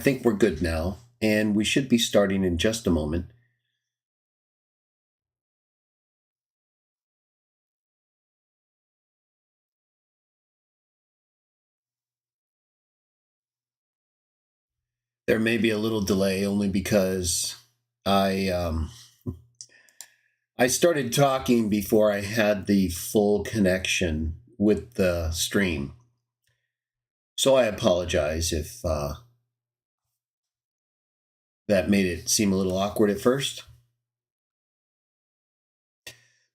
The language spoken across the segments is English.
I think we're good now, and we should be starting in just a moment. There may be a little delay only because I I started talking before I had the full connection with the stream. So I apologize if that made it seem a little awkward at first.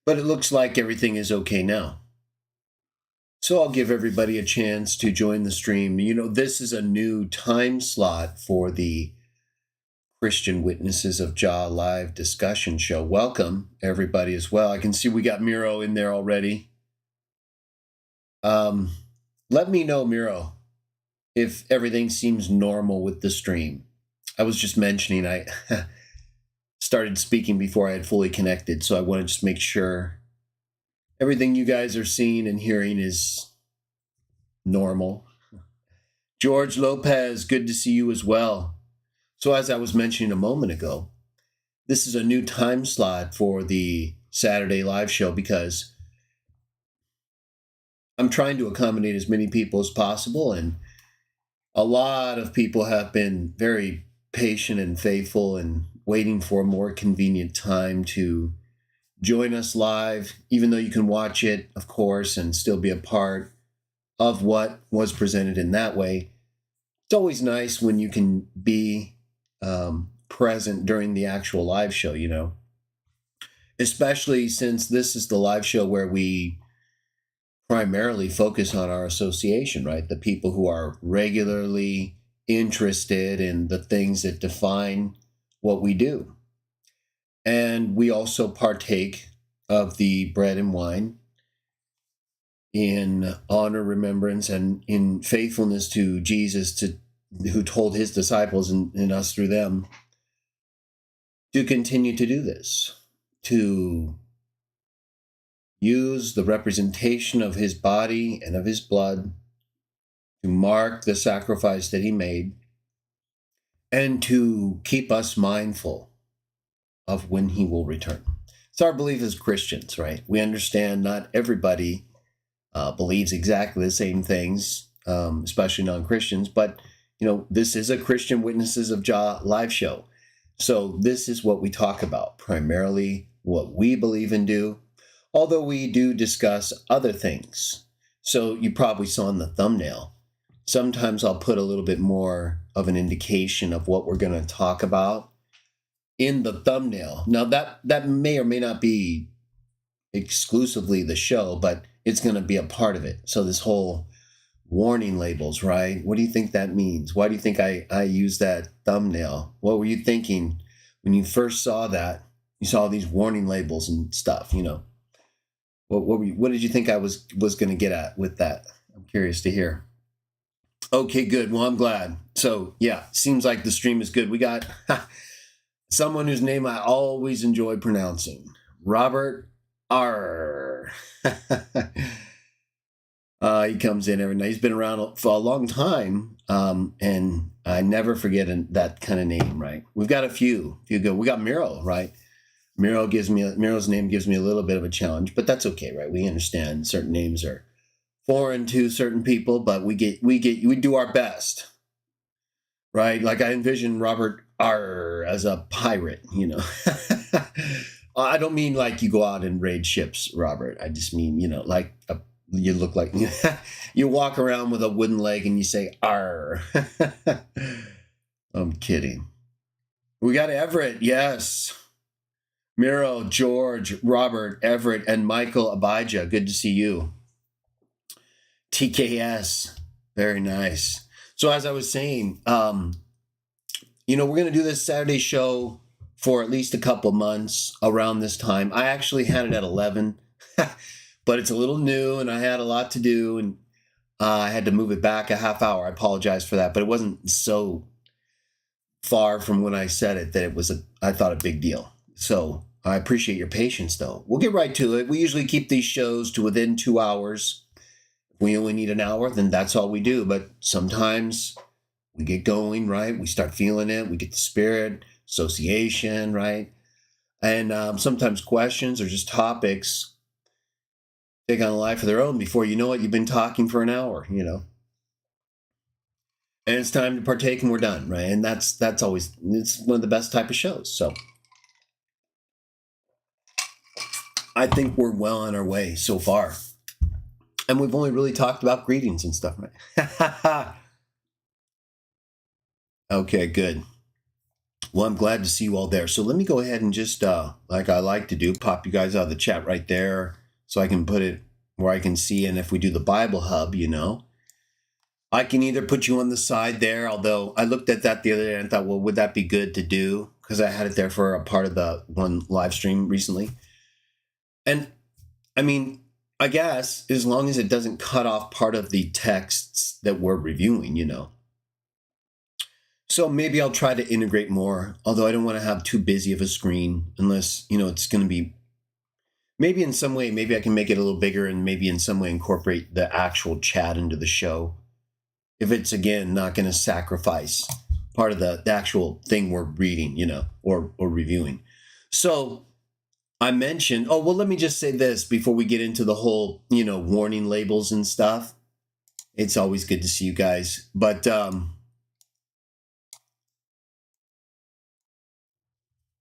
But it looks like everything is okay now. So I'll give everybody a chance to join the stream. You know, this is a new time slot for the Christian Witnesses of Jah live discussion show. Welcome, everybody, as well. I can see we got Miro in there already. Let me know, Miro, if everything seems normal with the stream. I was just mentioning I started speaking before I had fully connected, so I want to just make sure everything you guys are seeing and hearing is normal. George Lopez, good to see you as well. So as I was mentioning a moment ago, this is a new time slot for the Saturday live show because I'm trying to accommodate as many people as possible, and a lot of people have been very patient and faithful and waiting for a more convenient time to join us live, even though you can watch it, of course, and still be a part of what was presented in that way. It's always nice when you can be present during the actual live show, you know, especially since this is the live show where we primarily focus on our association, right? The people who are regularly interested in the things that define what we do. And we also partake of the bread and wine in honor, remembrance, and in faithfulness to Jesus, who told his disciples and us through them to continue to do this, to use the representation of his body and of his blood to mark the sacrifice that he made and to keep us mindful of when he will return. It's our belief as Christians, right? We understand not everybody believes exactly the same things, especially non-Christians, but you know, this is a Christian Witnesses of Jah live show. So this is what we talk about, primarily what we believe and do, although we do discuss other things. So you probably saw in the thumbnail, sometimes I'll put a little bit more of an indication of what we're going to talk about in the thumbnail. Now that may or may not be exclusively the show, but it's going to be a part of it. So this whole warning labels, right? What do you think that means? Why do you think I use that thumbnail? What were you thinking when you first saw that? You saw these warning labels and stuff, you know. What did you think I was going to get at with that? I'm curious to hear. Okay, good. Well, I'm glad. So yeah, seems like the stream is good. We got someone whose name I always enjoy pronouncing, Robert R. He comes in every night. He's been around for a long time, and I never forget that kind of name, right? We've got a few good. We got Miro, right? Miro's name gives me a little bit of a challenge, but that's okay, right? We understand certain names are foreign to certain people, but we do our best, right? Like I envision Robert R as a pirate, you know. I don't mean like you go out and raid ships, Robert. I just mean, you know, like you look like you walk around with a wooden leg and you say "R." I'm kidding. We got Everett, yes. Miro, George, Robert, Everett, and Michael Abijah. Good to see you. TKS, very nice. So as I was saying, you know, we're going to do this Saturday show for at least a couple months around this time. I actually had it at 11, but it's a little new and I had a lot to do and I had to move it back a half hour. I apologize for that, but it wasn't so far from when I said it that it was I thought a big deal. So I appreciate your patience though. We'll get right to it. We usually keep these shows to within 2 hours. If we only need an hour, then that's all we do. But sometimes we get going, right? We start feeling it. We get the spirit, association, right? And sometimes questions or just topics take on a life of their own. Before you know it, you've been talking for an hour, and it's time to partake and we're done, right? And that's always, it's one of the best type of shows. So I think we're well on our way so far. And we've only really talked about greetings and stuff, right? Okay, good. Well, I'm glad to see you all there. So let me go ahead and just, like I like to do, pop you guys out of the chat right there so I can put it where I can see. And if we do the Bible Hub, I can either put you on the side there, although I looked at that the other day and thought, well, would that be good to do? Because I had it there for a part of the one live stream recently. And I mean, I guess as long as it doesn't cut off part of the texts that we're reviewing, So maybe I'll try to integrate more, although I don't want to have too busy of a screen unless, it's going to be, maybe in some way, maybe I can make it a little bigger and maybe in some way incorporate the actual chat into the show. If it's, again, not going to sacrifice part of the actual thing we're reading, or reviewing. So I mentioned, let me just say this before we get into the whole, warning labels and stuff. It's always good to see you guys. But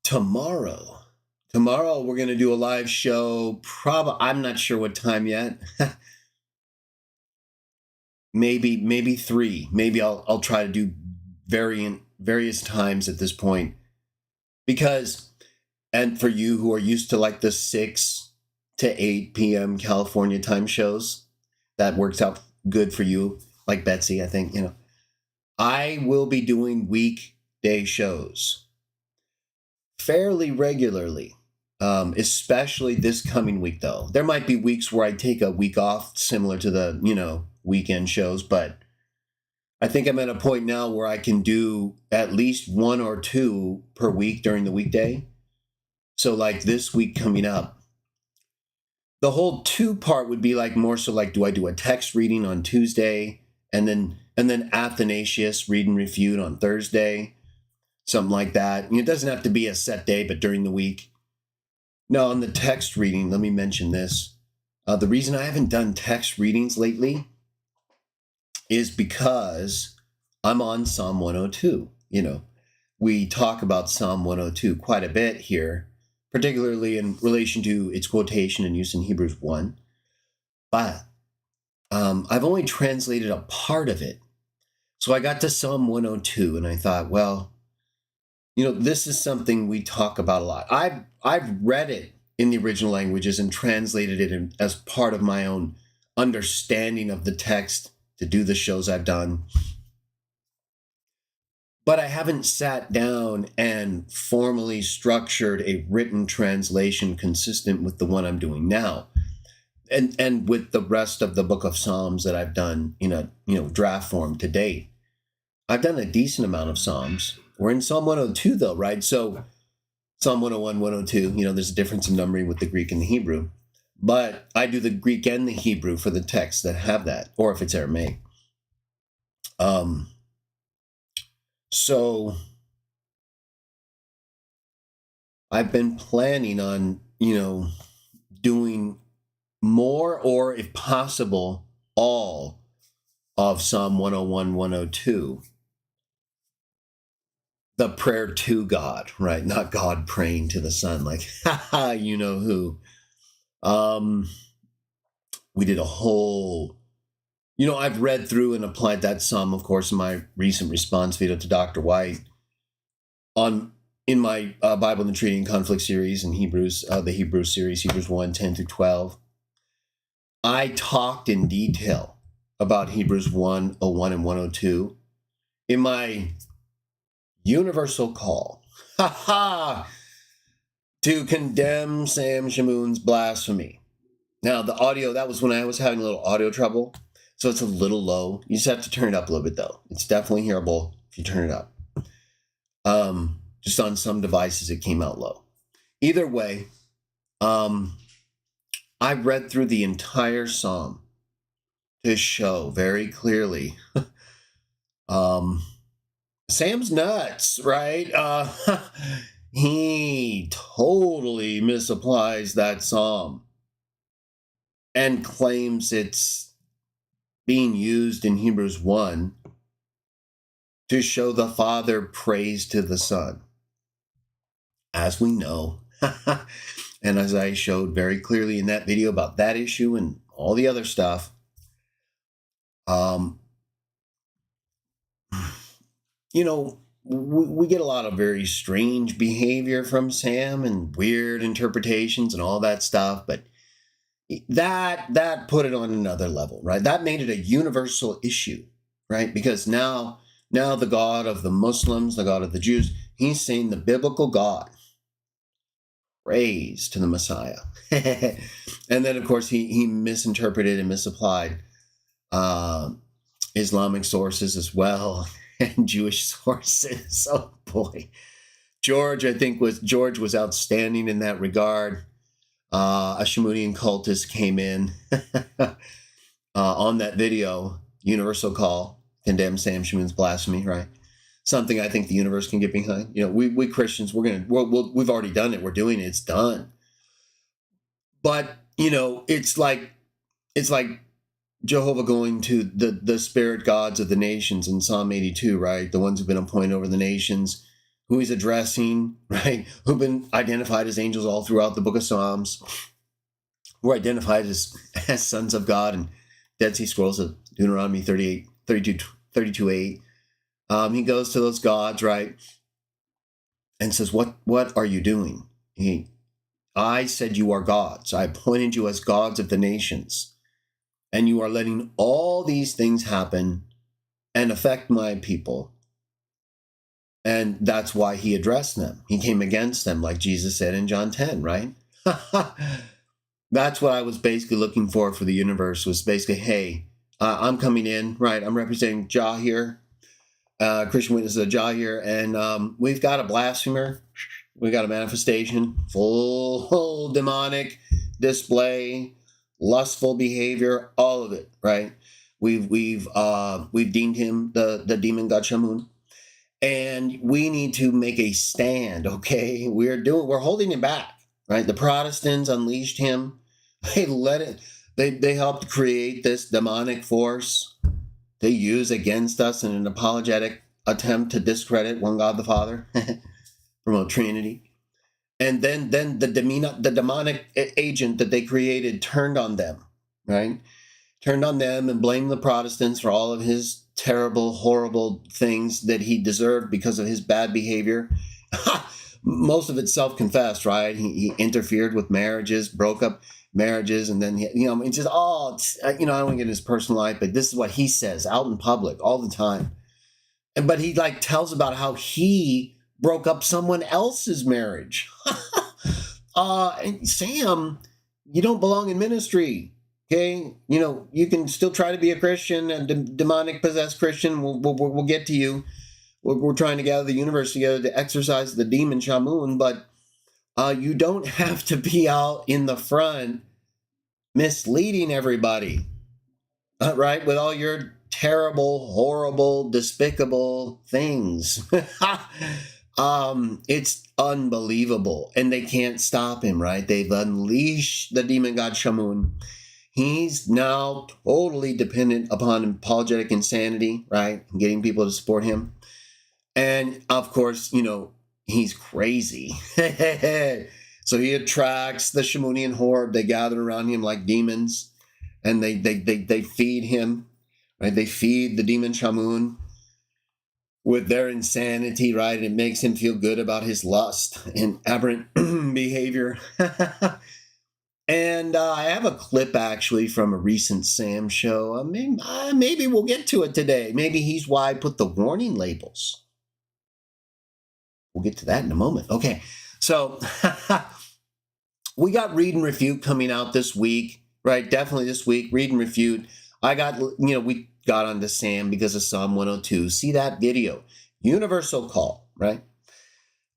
tomorrow we're going to do a live show. I'm not sure what time yet. maybe 3. Maybe I'll try to do various times at this point, because, and for you who are used to like the 6 to 8 p.m. California time shows, that works out good for you, like Betsy, I think. I will be doing weekday shows fairly regularly, especially this coming week, though. There might be weeks where I take a week off, similar to the, weekend shows, but I think I'm at a point now where I can do at least 1 or 2 per week during the weekday. So like this week coming up, the whole 2 part would be like more so like, do I do a text reading on Tuesday and then Athanasius read and refute on Thursday, something like that. It doesn't have to be a set day, but during the week. Now on the text reading, let me mention this. The reason I haven't done text readings lately is because I'm on Psalm 102. We talk about Psalm 102 quite a bit here, particularly in relation to its quotation and use in Hebrews 1. But I've only translated a part of it. So I got to Psalm 102 and I thought, well, this is something we talk about a lot. I've read it in the original languages and translated it as part of my own understanding of the text to do the shows I've done. But I haven't sat down and formally structured a written translation consistent with the one I'm doing now. And with the rest of the book of Psalms that I've done in a draft form to date. I've done a decent amount of Psalms. We're in Psalm 102 though, right? So Psalm 101, 102, there's a difference in numbering with the Greek and the Hebrew. But I do the Greek and the Hebrew for the texts that have that, or if it's Aramaic. So I've been planning on, doing more, or if possible, all of Psalm 101, 102. The prayer to God, right? Not God praying to the Son, like, haha, you know who. We did a whole, I've read through and applied that psalm, of course, in my recent response video to Dr. White in my Bible and the Treaty and Conflict series in Hebrews, the Hebrew series, Hebrews 1, 10 through 12. I talked in detail about Hebrews 1:01 and 102 in my universal call to condemn Sam Shamoun's blasphemy. Now, the audio, that was when I was having a little audio trouble, so it's a little low. You just have to turn it up a little bit, though. It's definitely hearable if you turn it up. Just on some devices, it came out low. Either way, I read through the entire psalm to show very clearly Sam's nuts, right? He totally misapplies that psalm and claims it's being used in Hebrews 1 to show the Father praise to the Son. As we know, and as I showed very clearly in that video about that issue and all the other stuff, we get a lot of very strange behavior from Sam and weird interpretations and all that stuff, but that put it on another level, right? That made it a universal issue, right? Because now the God of the Muslims, the God of the Jews, he's saying the biblical God, praise to the Messiah. And then, of course, he misinterpreted and misapplied Islamic sources as well and Jewish sources. Oh boy, George was outstanding in that regard. A Shamunian cultist came in on that video. Universal Call condemns Sam Shamoun's blasphemy, right? Something I think the universe can get behind. We Christians, we've already done it. We're doing it. It's done. But it's like Jehovah going to the spirit gods of the nations in Psalm 82, right? The ones who've been appointed over the nations, who he's addressing, right? Who've been identified as angels all throughout the book of Psalms, who are identified as sons of God and Dead Sea Scrolls of Deuteronomy 32:8. He goes to those gods, right? And says, what are you doing? I said you are gods. I appointed you as gods of the nations. And you are letting all these things happen and affect my people. And that's why he addressed them. He came against them, like Jesus said in John 10, right? That's what I was basically looking for the universe, was basically, hey, I'm coming in, right? I'm representing Jah here, Christian Witnesses of Jah here, and we've got a blasphemer. We got a manifestation, full demonic display, lustful behavior, all of it, right? We've deemed him the demon god Shamun, and we need to make a stand. Okay, we're holding him back, right? The Protestants unleashed him. They helped create this demonic force they use against us in an apologetic attempt to discredit one God the Father, promote Trinity. And then the demonic agent that they created turned on them, right? Turned on them and blamed the Protestants for all of his terrible, horrible things that he deserved because of his bad behavior. Most of it self-confessed, right? He interfered with marriages, broke up marriages, and then it's just I don't want to get in his personal life, but this is what he says out in public all the time. But he tells about how he broke up someone else's marriage. And Sam, you don't belong in ministry. Okay, you can still try to be a Christian, a demonic possessed Christian. We'll get to you. We're trying to gather the universe together to exorcise the demon Shamun, but you don't have to be out in the front misleading everybody, right? With all your terrible, horrible, despicable things. It's unbelievable, and they can't stop him, right? They've unleashed the demon god Shamun. He's now totally dependent upon apologetic insanity, right? Getting people to support him. And of course, he's crazy. So he attracts the Shamunian horde. They gather around him like demons, and they feed him, right? They feed the demon Shamun with their insanity, right? It makes him feel good about his lust and aberrant behavior. And I have a clip actually from a recent Sam show. Maybe we'll get to it today. Maybe he's why I put the warning labels. We'll get to that in a moment. Okay, so we got Read and Refute coming out this week, right? Definitely this week, Read and Refute. We got onto Sam because of Psalm 102. See that video, Universal Call, right?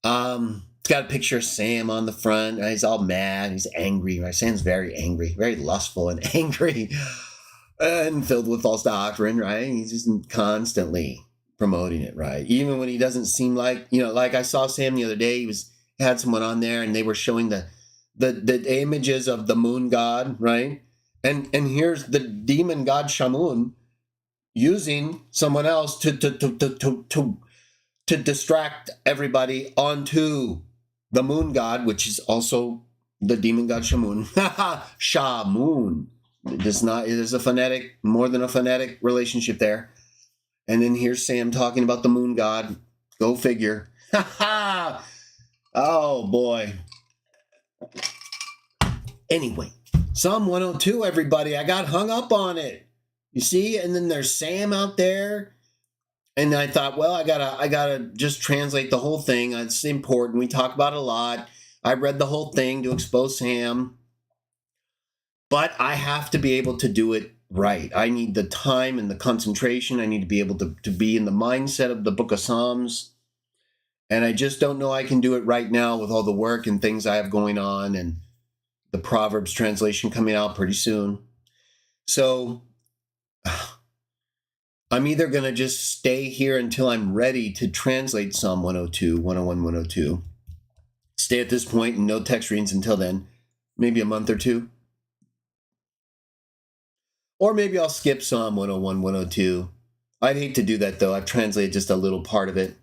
It's got a picture of Sam on the front. He's all mad. He's angry, right? Sam's very angry, very lustful and angry, and filled with false doctrine, right? He's just constantly promoting it, right? Even when he doesn't seem like, like I saw Sam the other day, had someone on there and they were showing the images of the moon god, right? And here's the demon god Shamun using someone else to distract everybody onto the moon god, which is also the demon god Shamun. Shamun. There's a phonetic, more than a phonetic relationship there. And then here's Sam talking about the moon god. Go figure. Oh boy. Anyway, Psalm 102, everybody. I got hung up on it. You see? And then there's Sam out there. And I thought, well, I gotta just translate the whole thing. It's important. We talk about it a lot. I read the whole thing to expose Sam. But I have to be able to do it right. I need the time and the concentration. I need to be able to be in the mindset of the book of Psalms. And I just don't know I can do it right now with all the work and things I have going on and the Proverbs translation coming out pretty soon. So I'm either going to just stay here until I'm ready to translate Psalm 102, 101, 102. Stay at this point and no text readings until then, maybe a month or two. Or maybe I'll skip Psalm 101, 102. I'd hate to do that, though. I've translated just a little part of it.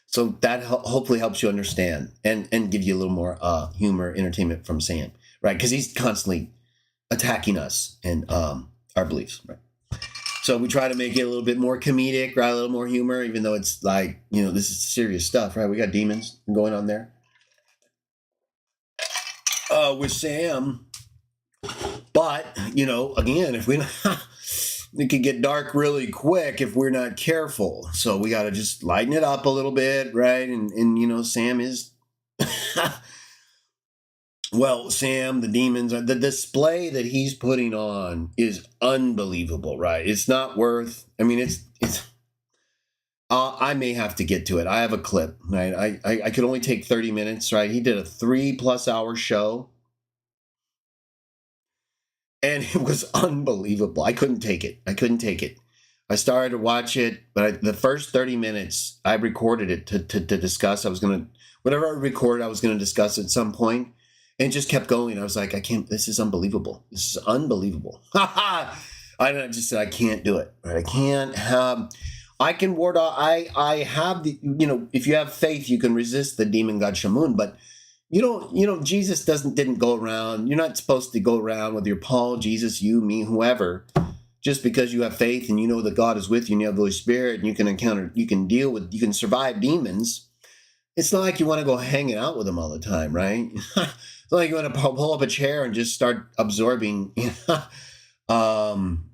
So that hopefully helps you understand and give you a little more humor, entertainment from Sam, right? Because he's constantly attacking us and our beliefs, right? So we try to make it a little bit more comedic, right? A little more humor, even though it's like, this is serious stuff, right? We got demons going on there. With Sam. But, again, if we it could get dark really quick if we're not careful. So we got to just lighten it up a little bit, right? And Sam is, well, Sam, the demons, the display that he's putting on is unbelievable, right? It's not worth, I may have to get to it. I have a clip, right? I could only take 30 minutes, right? He did a 3+ hour show. And it was unbelievable. I couldn't take it. I started to watch it, but the first 30 minutes, I recorded it to discuss. Whatever I recorded, I was going to discuss at some point. And it just kept going. I was like, this is unbelievable. This is unbelievable. I just said, I can't do it. Right? I can ward off. I have the, if you have faith, you can resist the demon god Shamun, but Jesus didn't go around. You're not supposed to go around whether you're Paul, Jesus, you, me, whoever, just because you have faith and you know that God is with you and you have the Holy Spirit and you can survive demons. It's not like you want to go hanging out with them all the time, right? It's not like you want to pull up a chair and just start absorbing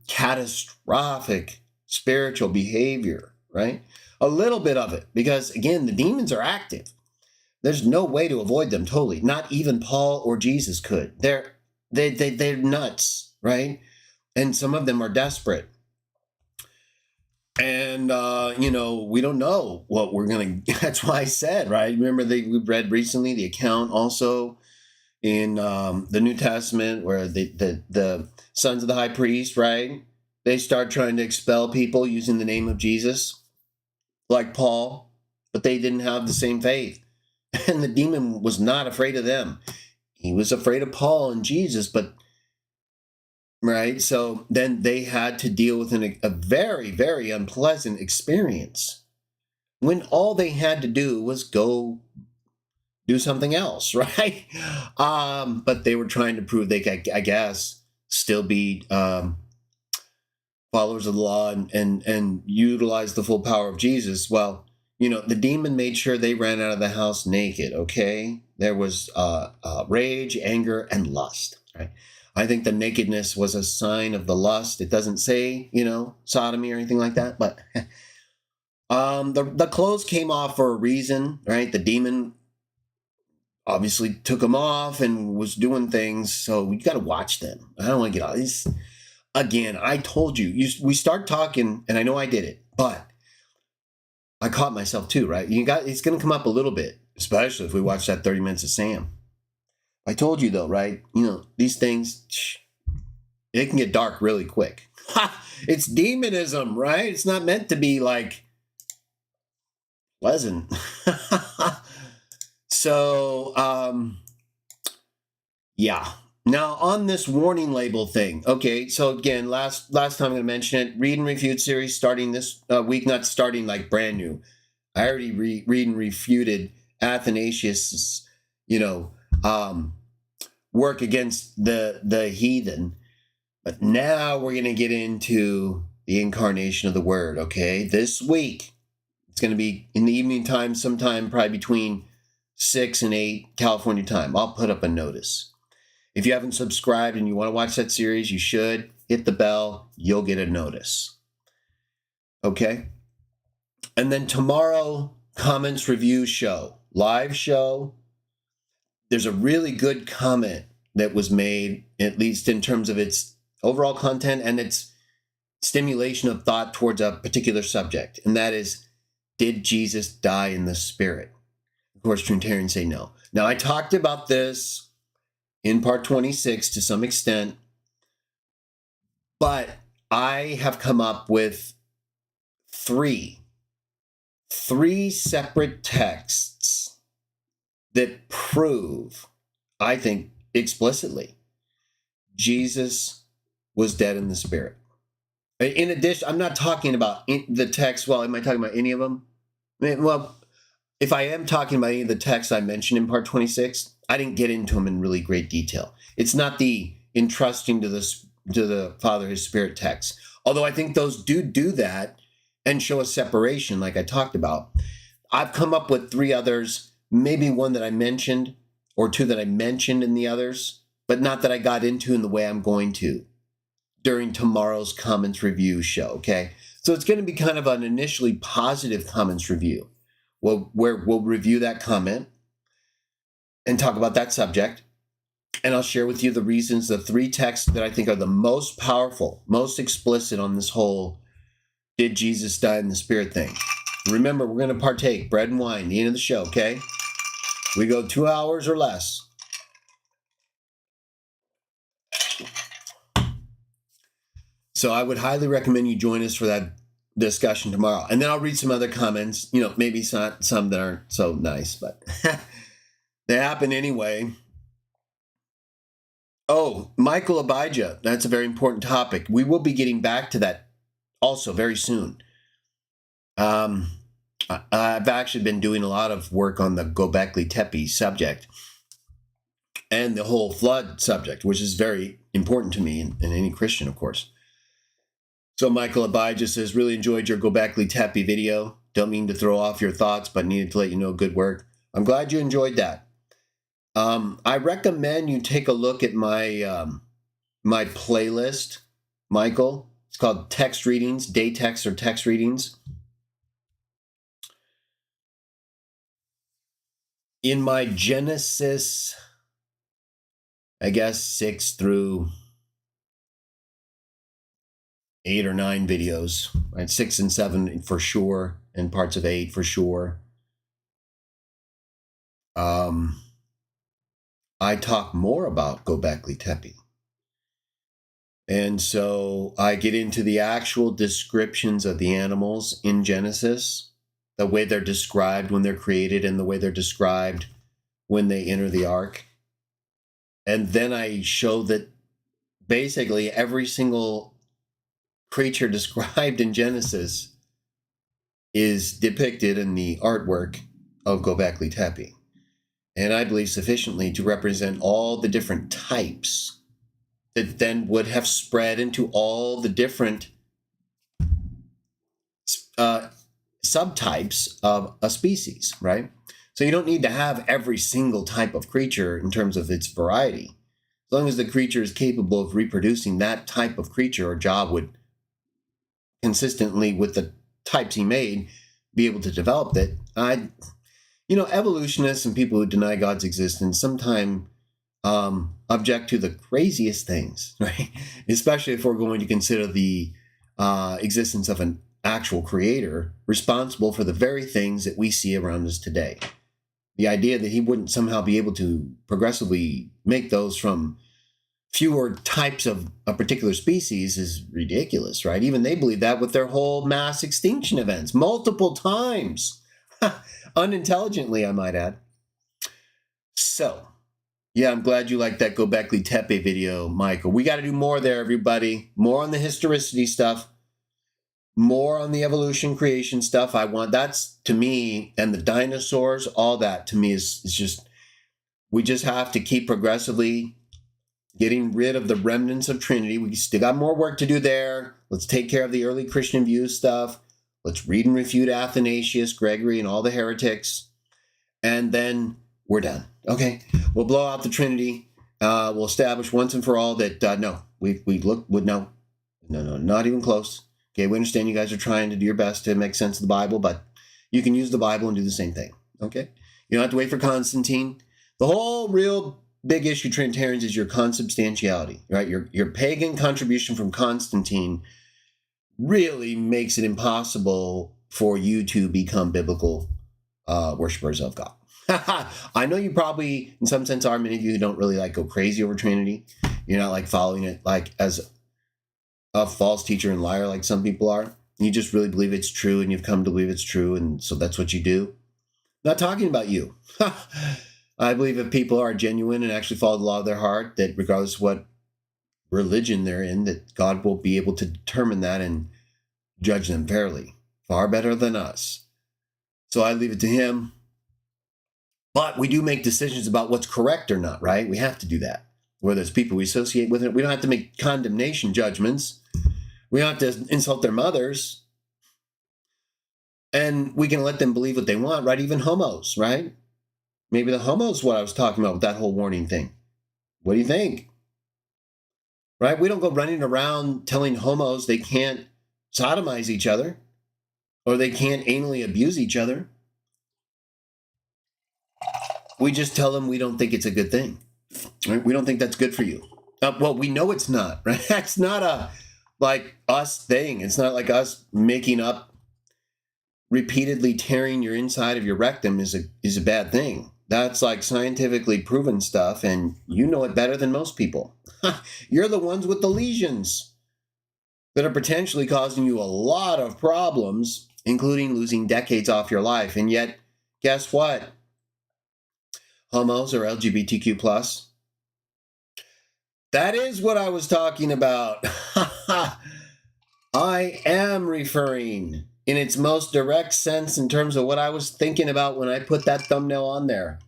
catastrophic spiritual behavior, right? A little bit of it, because again, the demons are active. There's no way to avoid them totally. Not even Paul or Jesus could. They're nuts, right? And some of them are desperate. And, we don't know what we're going to, that's why I said, right? Remember we read recently the account also in the New Testament where the sons of the high priest, right? They start trying to expel people using the name of Jesus, like Paul, but they didn't have the same faith. And the demon was not afraid of them. He was afraid of Paul and Jesus, but, right? So then they had to deal with a very, very unpleasant experience when all they had to do was go do something else, right? But they were trying to prove they could, I guess, still be followers of the law and utilize the full power of Jesus. Well, the demon made sure they ran out of the house naked, okay? There was rage, anger, and lust, right? I think the nakedness was a sign of the lust. It doesn't say, sodomy or anything like that, but the clothes came off for a reason, right? The demon obviously took them off and was doing things, so you got to watch them. I don't want to get all these. Again, I told you, we start talking, and I know I did it, but I caught myself too, right? It's going to come up a little bit, especially if we watch that 30 minutes of Sam. I told you though, right? These things, it can get dark really quick. It's demonism, right? It's not meant to be like pleasant. So, yeah. Now on this warning label thing. Okay, so again, last time I'm going to mention it. Read and Refute series starting this week, not starting like brand new. I already read and refuted Athanasius' work against the heathen. But now we're going to get into the incarnation of the Word, okay? This week, it's going to be in the evening time, sometime probably between 6 and 8 California time. I'll put up a notice. If you haven't subscribed and you want to watch that series, you should. Hit the bell. You'll get a notice. Okay? And then tomorrow, comments review show. Live show. There's a really good comment that was made, at least in terms of its overall content and its stimulation of thought towards a particular subject. And that is, did Jesus die in the Spirit? Of course, Trinitarians say no. Now, I talked about this in part 26 to some extent, but I have come up with three separate texts that prove, I think, explicitly, Jesus was dead in the Spirit. In addition, I'm not talking about the text. Well, am I talking about any of them? Well, if I am talking about any of the texts I mentioned in part 26, I didn't get into them in really great detail. It's not the entrusting to the Father His Spirit text. Although I think those do that and show a separation like I talked about. I've come up with three others, maybe one that I mentioned or two that I mentioned in the others, but not that I got into in the way I'm going to during tomorrow's comments review show, okay? So it's going to be kind of an initially positive comments review. Where we'll review that comment and talk about that subject. And I'll share with you the reasons, the three texts that I think are the most powerful, most explicit on this whole did Jesus die in the Spirit thing. Remember, we're going to partake bread and wine, the end of the show, okay? We go 2 hours or less. So I would highly recommend you join us for that discussion tomorrow. And then I'll read some other comments, maybe some that aren't so nice, but they happen anyway. Oh, Michael Abijah, that's a very important topic. We will be getting back to that also very soon. I've actually been doing a lot of work on the Göbekli Tepe subject and the whole flood subject, which is very important to me and any Christian, of course. So Michael Abijah says, really enjoyed your Göbekli Tepe video. Don't mean to throw off your thoughts, but needed to let you know good work. I'm glad you enjoyed that. I recommend you take a look at my my playlist, Michael. It's called Text Readings, Day Text or Text Readings. In my Genesis, I guess 6 through 8 or 9 videos, right? 6 and 7 for sure, and parts of 8 for sure. I talk more about Göbekli Tepe. And so I get into the actual descriptions of the animals in Genesis, the way they're described when they're created and the way they're described when they enter the ark. And then I show that basically every single creature described in Genesis is depicted in the artwork of Göbekli Tepe. And I believe sufficiently to represent all the different types that then would have spread into all the different subtypes of a species, right? So you don't need to have every single type of creature in terms of its variety. As long as the creature is capable of reproducing that type of creature, or Jah would consistently with the types he made be able to develop it. Evolutionists and people who deny God's existence sometimes object to the craziest things, right? Especially if we're going to consider the existence of an actual creator responsible for the very things that we see around us today. The idea that he wouldn't somehow be able to progressively make those from fewer types of a particular species is ridiculous, right? Even they believe that with their whole mass extinction events, multiple times. Unintelligently, I might add. So, yeah, I'm glad you liked that Gobekli Tepe video, Michael. We got to do more there, everybody. More on the historicity stuff. More on the evolution creation stuff. That's to me, and the dinosaurs, all that to me is just, we just have to keep progressively getting rid of the remnants of Trinity. We still got more work to do there. Let's take care of the early Christian view stuff. Let's read and refute Athanasius, Gregory, and all the heretics. And then we're done. Okay, we'll blow out the Trinity. We'll establish once and for all that no, not even close. Okay, we understand you guys are trying to do your best to make sense of the Bible, but you can use the Bible and do the same thing. Okay, you don't have to wait for Constantine. The whole real big issue, Trinitarians, is your consubstantiality, right? Your pagan contribution from Constantine really makes it impossible for you to become biblical worshipers of God. I know you probably, in some sense, are. Many of you who don't really go crazy over Trinity. You're not following it as a false teacher and liar like some people are. You just really believe it's true, and you've come to believe it's true, and so that's what you do. Not talking about you. I believe if people are genuine and actually follow the law of their heart, that regardless of what religion they're in, that God will be able to determine that and judge them fairly, far better than us. So I leave it to him. But we do make decisions about what's correct or not, right? We have to do that. Whether it's people we associate with it, we don't have to make condemnation judgments. We don't have to insult their mothers. And we can let them believe what they want, right? Even homos, right? Maybe the homos what I was talking about with that whole warning thing. What do you think? Right? We don't go running around telling homos they can't sodomize each other or they can't anally abuse each other. We just tell them we don't think it's a good thing. Right? We don't think that's good for you. Well, we know it's not, right? That's not a us thing. It's not like us making up repeatedly tearing your inside of your rectum is a bad thing. That's scientifically proven stuff, and you know it better than most people. You're the ones with the lesions that are potentially causing you a lot of problems, including losing decades off your life. And yet, guess what? Homos or LGBTQ+. That is what I was talking about. I am referring in its most direct sense in terms of what I was thinking about when I put that thumbnail on there.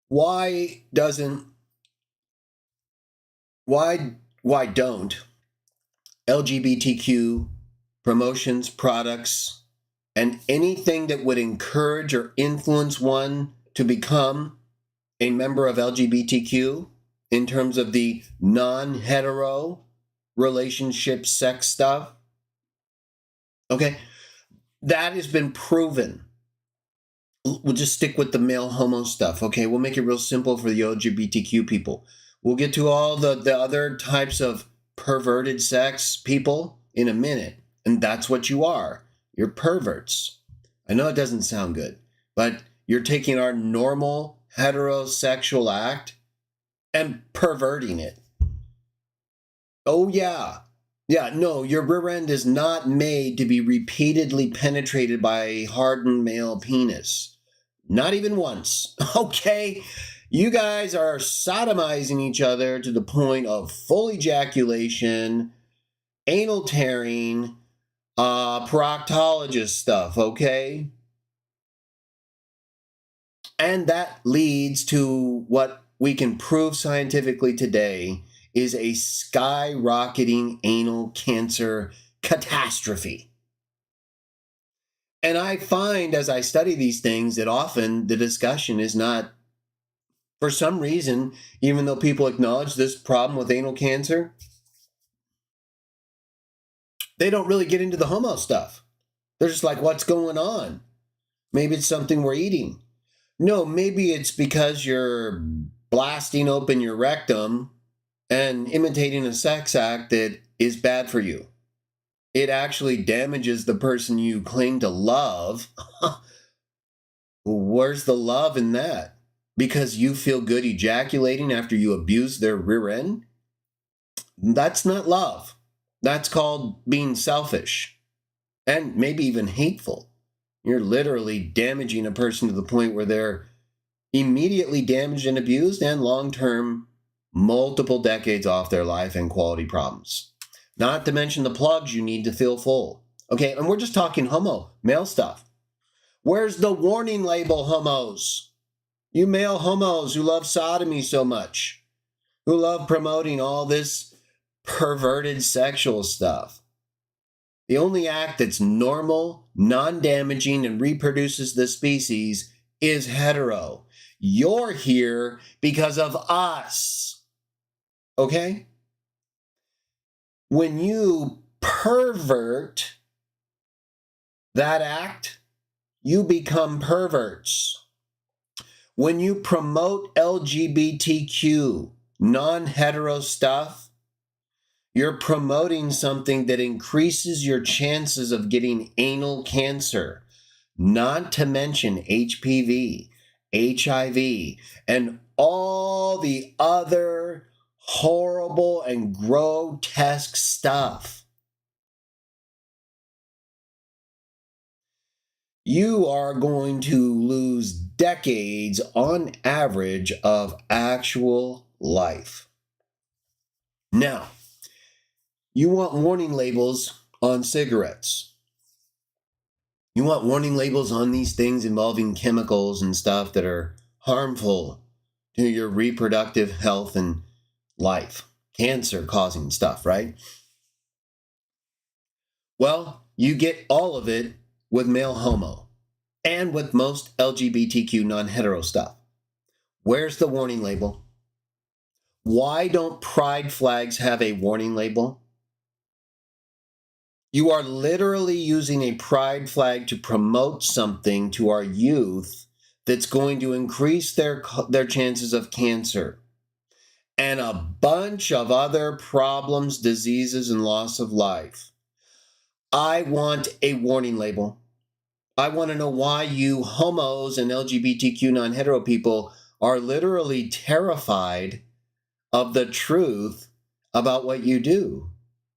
Why don't LGBTQ promotions, products, and anything that would encourage or influence one to become a member of LGBTQ in terms of the non-hetero relationship sex stuff? Okay, that has been proven. We'll just stick with the male homo stuff, okay? We'll make it real simple for the LGBTQ people. We'll get to all the other types of perverted sex people in a minute, and that's what you are. You're perverts. I know it doesn't sound good, but you're taking our normal heterosexual act and perverting it. Oh, yeah. Yeah, no, your rear end is not made to be repeatedly penetrated by a hardened male penis. Not even once. Okay? You guys are sodomizing each other to the point of full ejaculation, anal tearing, proctologist stuff, okay? And that leads to what we can prove scientifically today is a skyrocketing anal cancer catastrophe. And I find as I study these things that often the discussion is not, for some reason, even though people acknowledge this problem with anal cancer, they don't really get into the homo stuff. They're just like, what's going on? Maybe it's something we're eating. No, maybe it's because you're blasting open your rectum and imitating a sex act that is bad for you. It actually damages the person you claim to love Where's the love in that? Because you feel good ejaculating after you abuse their rear end? That's not love. That's called being selfish and maybe even hateful. You're literally damaging a person to the point where they're immediately damaged and abused and long-term, multiple decades off their life and quality problems. Not to mention the plugs you need to feel full. Okay, and we're just talking male stuff. Where's the warning label, homos? You male homos who love sodomy so much, who love promoting all this perverted sexual stuff. The only act that's normal, non-damaging, and reproduces the species is hetero. You're here because of us. Okay? When you pervert that act, you become perverts. When you promote LGBTQ, non-hetero stuff, you're promoting something that increases your chances of getting anal cancer, not to mention HPV, HIV, and all the other horrible and grotesque stuff. You are going to lose decades on average of actual life. Now, you want warning labels on cigarettes. You want warning labels on these things involving chemicals and stuff that are harmful to your reproductive health and life. Cancer-causing stuff, right? Well, you get all of it with male homo and with most LGBTQ non-hetero stuff. Where's the warning label? Why don't pride flags have a warning label? You are literally using a pride flag to promote something to our youth that's going to increase their chances of cancer and a bunch of other problems, diseases, and loss of life. I want a warning label. I want to know why you homos and LGBTQ non-hetero people are literally terrified of the truth about what you do.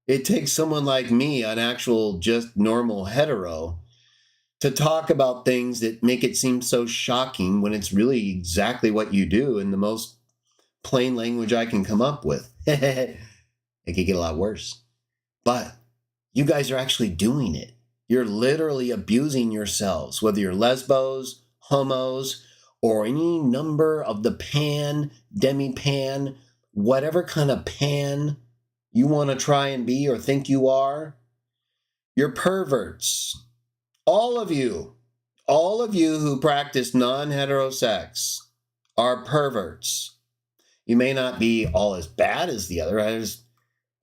It takes someone like me, an actual just normal hetero, to talk about things that make it seem so shocking when it's really exactly what you do in the most plain language I can come up with. It could get a lot worse. But you guys are actually doing it. You're literally abusing yourselves, whether you're lesbos, homos, or any number of the pan, demi-pan, whatever kind of pan you want to try and be or think you are. You're perverts. All of you who practice non-hetero sex are perverts. You may not be all as bad as the other. There's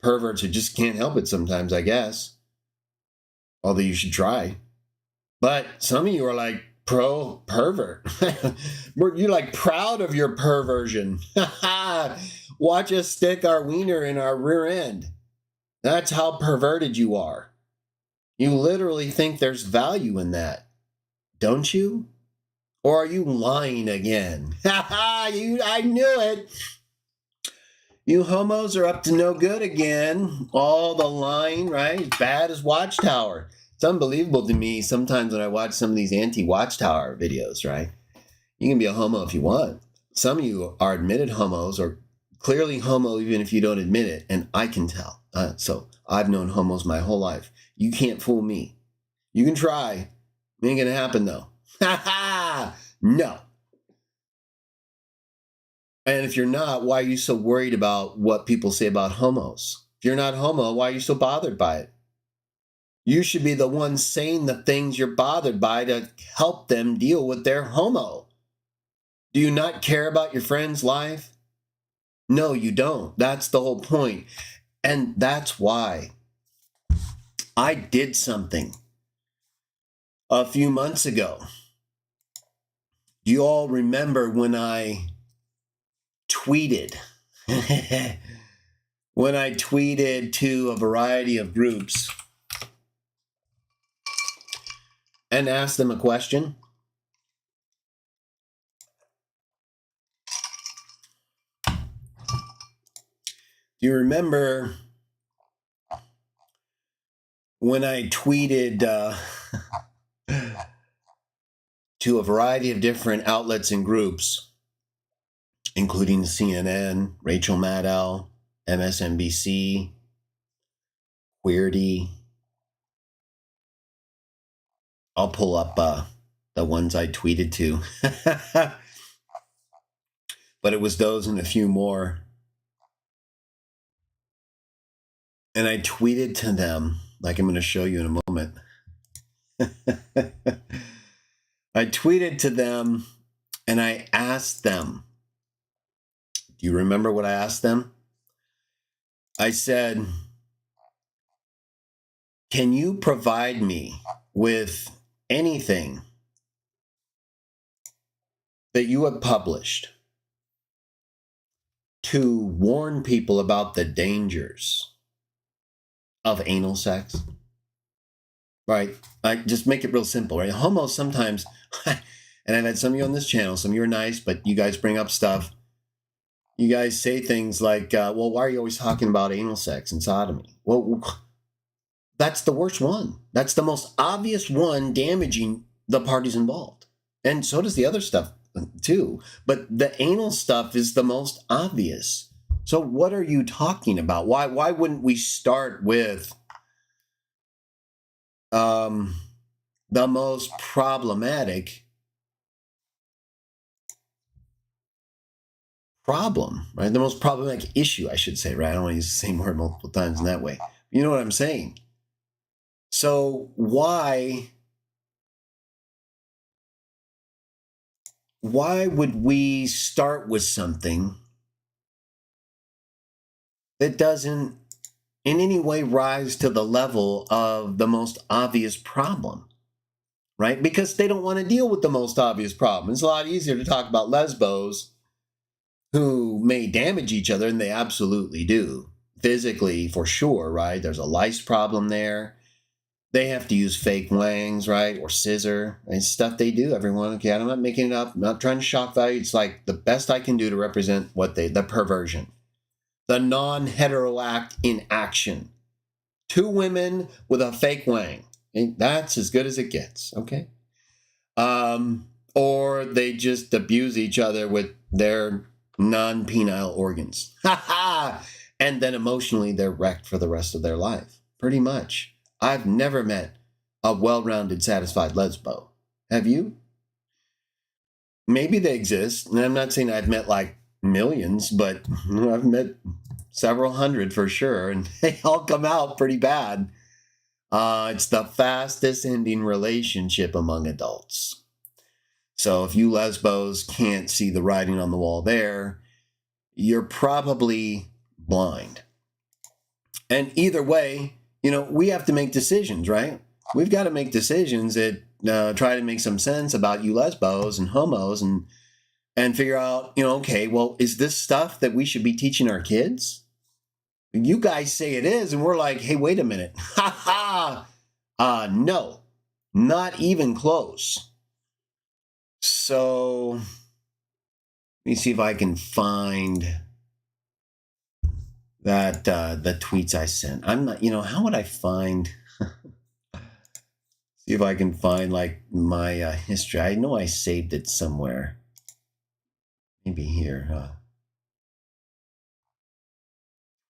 perverts who just can't help it sometimes, I guess. Although you should try. But some of you are like pro-pervert. You're like proud of your perversion. Watch us stick our wiener in our rear end. That's how perverted you are. You literally think there's value in that, don't you? Or are you lying again? I knew it. You homos are up to no good again. All the lying, right? As bad as Watchtower. It's unbelievable to me sometimes when I watch some of these anti-Watchtower videos, right? You can be a homo if you want. Some of you are admitted homos or clearly homo even if you don't admit it, and I can tell. So I've known homos my whole life. You can't fool me. You can try. It ain't gonna happen though. No. And if you're not, why are you so worried about what people say about homos? If you're not homo, why are you so bothered by it? You should be the one saying the things you're bothered by to help them deal with their homo. Do you not care about your friend's life? No, you don't. That's the whole point. And that's why I did something a few months ago. Do you all remember when I tweeted? When I tweeted to a variety of groups and asked them a question? You remember when I tweeted to a variety of different outlets and groups, including CNN, Rachel Maddow, MSNBC, Weirdy. I'll pull up the ones I tweeted to. But it was those and a few more. And I tweeted to them, like I'm going to show you in a moment. I tweeted to them and I asked them, do you remember what I asked them? I said, can you provide me with anything that you have published to warn people about the dangers of anal sex? Right? I just make it real simple, right? Homos sometimes, and I've had some of you on this channel, some of you are nice, but you guys bring up stuff. You guys say things like, well, why are you always talking about anal sex and sodomy? Well, that's the worst one. That's the most obvious one damaging the parties involved. And so does the other stuff too. But the anal stuff is the most obvious. So what are you talking about? Why wouldn't we start with the most problematic problem, right? The most problematic issue, I should say, right? I don't want to use the same word multiple times in that way. You know what I'm saying? So why would we start with something that doesn't in any way rise to the level of the most obvious problem, right? Because they don't want to deal with the most obvious problem. It's a lot easier to talk about lesbos who may damage each other, and they absolutely do. Physically, for sure, right? There's a lice problem there. They have to use fake wangs, right? Or scissor. It's stuff they do, everyone. Okay, I'm not making it up. I'm not trying to shock value. It's like the best I can do to represent the perversion. The non-hetero act in action. Two women with a fake wang. And that's as good as it gets, okay? Or they just abuse each other with their non-penile organs. Ha ha! And then emotionally, they're wrecked for the rest of their life. Pretty much. I've never met a well-rounded, satisfied lesbo. Have you? Maybe they exist. And I'm not saying I've met like millions, but I've met several hundred for sure. And they all come out pretty bad. It's the fastest ending relationship among adults. So if you lesbos can't see the writing on the wall there, you're probably blind. And either way, we have to make decisions, right? We've got to make decisions that try to make some sense about you lesbos and homos and figure out, okay, well, is this stuff that we should be teaching our kids? You guys say it is, and we're like, hey, wait a minute. Ha ha! No, not even close. So let me see if I can find that the tweets I sent. I'm not, how would I find? See if I can find like my history. I know I saved it somewhere. Maybe here.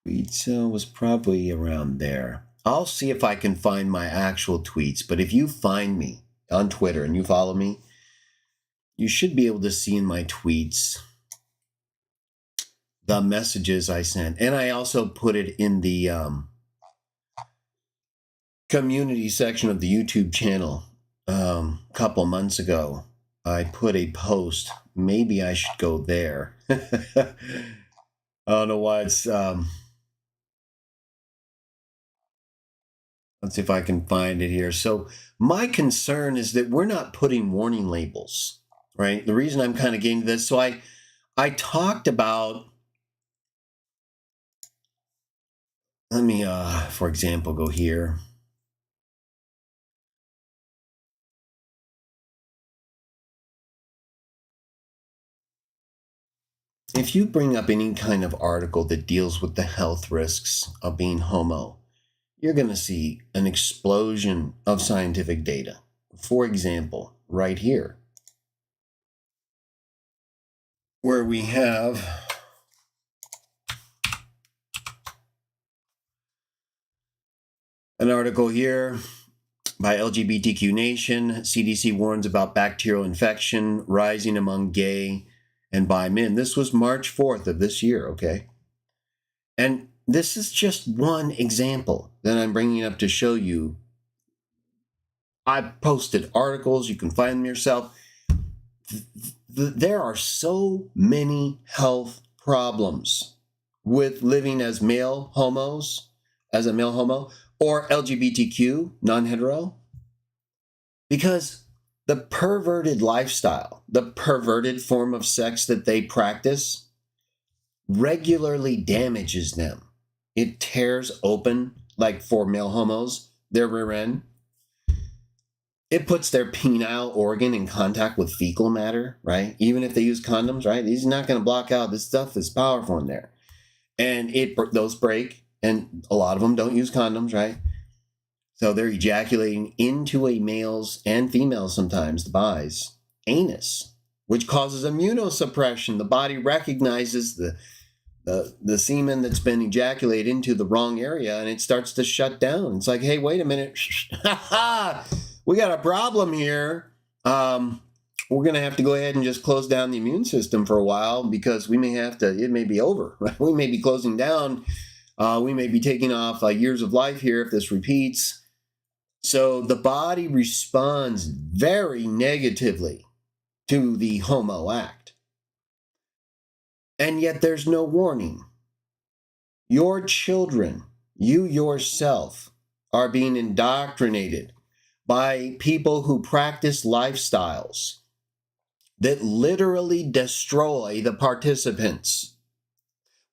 Tweets was probably around there. I'll see if I can find my actual tweets. But if you find me on Twitter and you follow me, you should be able to see in my tweets the messages I sent. And I also put it in the community section of the YouTube channel a couple months ago. I put a post. Maybe I should go there. I don't know why it's... let's see if I can find it here. So my concern is that we're not putting warning labels, right? The reason I'm kind of getting to this, so I talked about... Let me, for example, go here. if you bring up any kind of article that deals with the health risks of being homo, you're going to see an explosion of scientific data. For example, right here, where we have an article here by LGBTQ Nation. CDC warns about bacterial infection rising among gay and bi men. This was March 4th of this year, okay? And this is just one example that I'm bringing up to show you. I've posted articles, you can find them yourself. There are so many health problems with living as male homos, as a male homo, or LGBTQ, non-hetero, because the perverted lifestyle, the perverted form of sex that they practice regularly damages them. It tears open, like for male homos, their rear end. It puts their penile organ in contact with fecal matter, right? Even if they use condoms, right? These are not going to block out. This stuff is powerful in there. And those break, and a lot of them don't use condoms, right? So they're ejaculating into a male's and females sometimes, the bi's, anus, which causes immunosuppression. The body recognizes the semen that's been ejaculated into the wrong area, and it starts to shut down. It's like, hey, wait a minute. We got a problem here. We're going to have to go ahead and just close down the immune system for a while, because we may have to, it may be over, right? We may be closing down. We may be taking off years of life here if this repeats. So the body responds very negatively to the homo act. And yet there's no warning. Your children, you yourself, are being indoctrinated by people who practice lifestyles that literally destroy the participants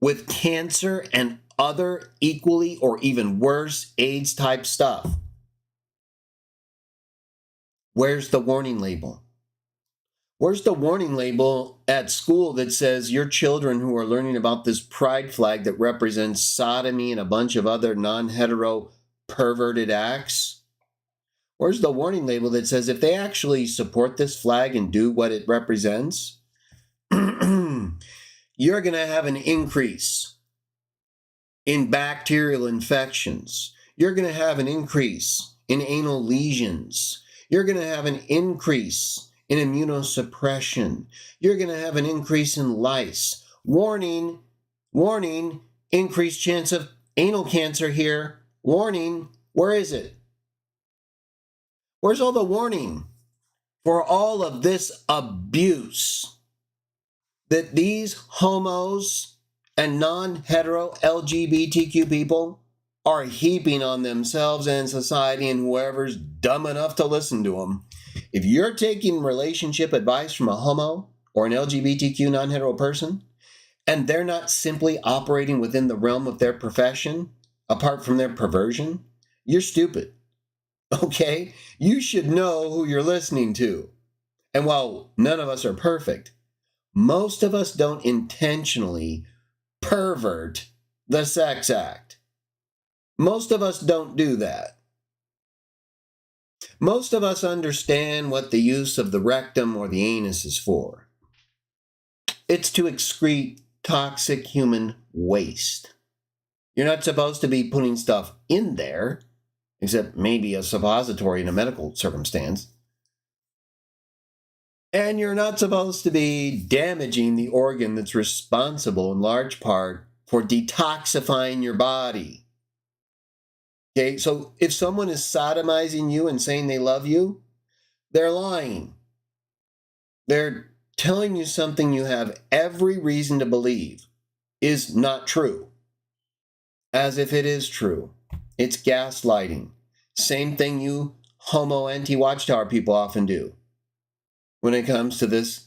with cancer and other equally or even worse AIDS type stuff. Where's the warning label? Where's the warning label at school that says your children who are learning about this pride flag that represents sodomy and a bunch of other non-hetero perverted acts? Where's the warning label that says if they actually support this flag and do what it represents, you're going to have an increase in bacterial infections. You're going to have an increase in anal lesions. You're going to have an increase in immunosuppression. You're going to have an increase in lice. Warning, warning, increased chance of anal cancer here. Warning, where is it? Where's all the warning for all of this abuse that these homos and non-hetero LGBTQ people are heaping on themselves and society and whoever's dumb enough to listen to them? If you're taking relationship advice from a homo or an LGBTQ non-hetero person, and they're not simply operating within the realm of their profession, apart from their perversion, you're stupid. Okay? You should know who you're listening to. And while none of us are perfect, most of us don't intentionally pervert the sex act. Most of us don't do that. Most of us understand what the use of the rectum or the anus is for. It's to excrete toxic human waste. You're not supposed to be putting stuff in there, except maybe a suppository in a medical circumstance. And you're not supposed to be damaging the organ that's responsible in large part for detoxifying your body. Okay, so if someone is sodomizing you and saying they love you, they're lying. They're telling you something you have every reason to believe is not true, as if it is true. It's gaslighting. Same thing you homo anti-watchtower people often do when it comes to this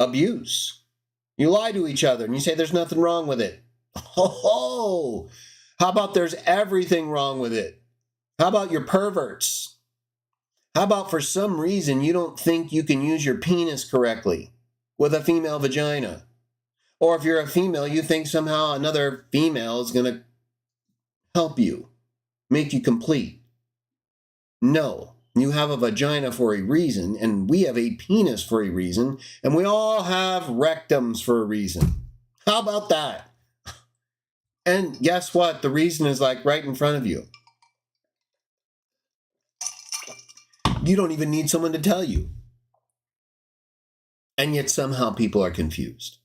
abuse. You lie to each other and you say there's nothing wrong with it. Oh, how about there's everything wrong with it? How about you're perverts? How about for some reason you don't think you can use your penis correctly with a female vagina? Or if you're a female, you think somehow another female is going to help you, make you complete. No, you have a vagina for a reason, and we have a penis for a reason, and we all have rectums for a reason. How about that? And guess what? The reason is like right in front of you. You don't even need someone to tell you. And yet somehow people are confused.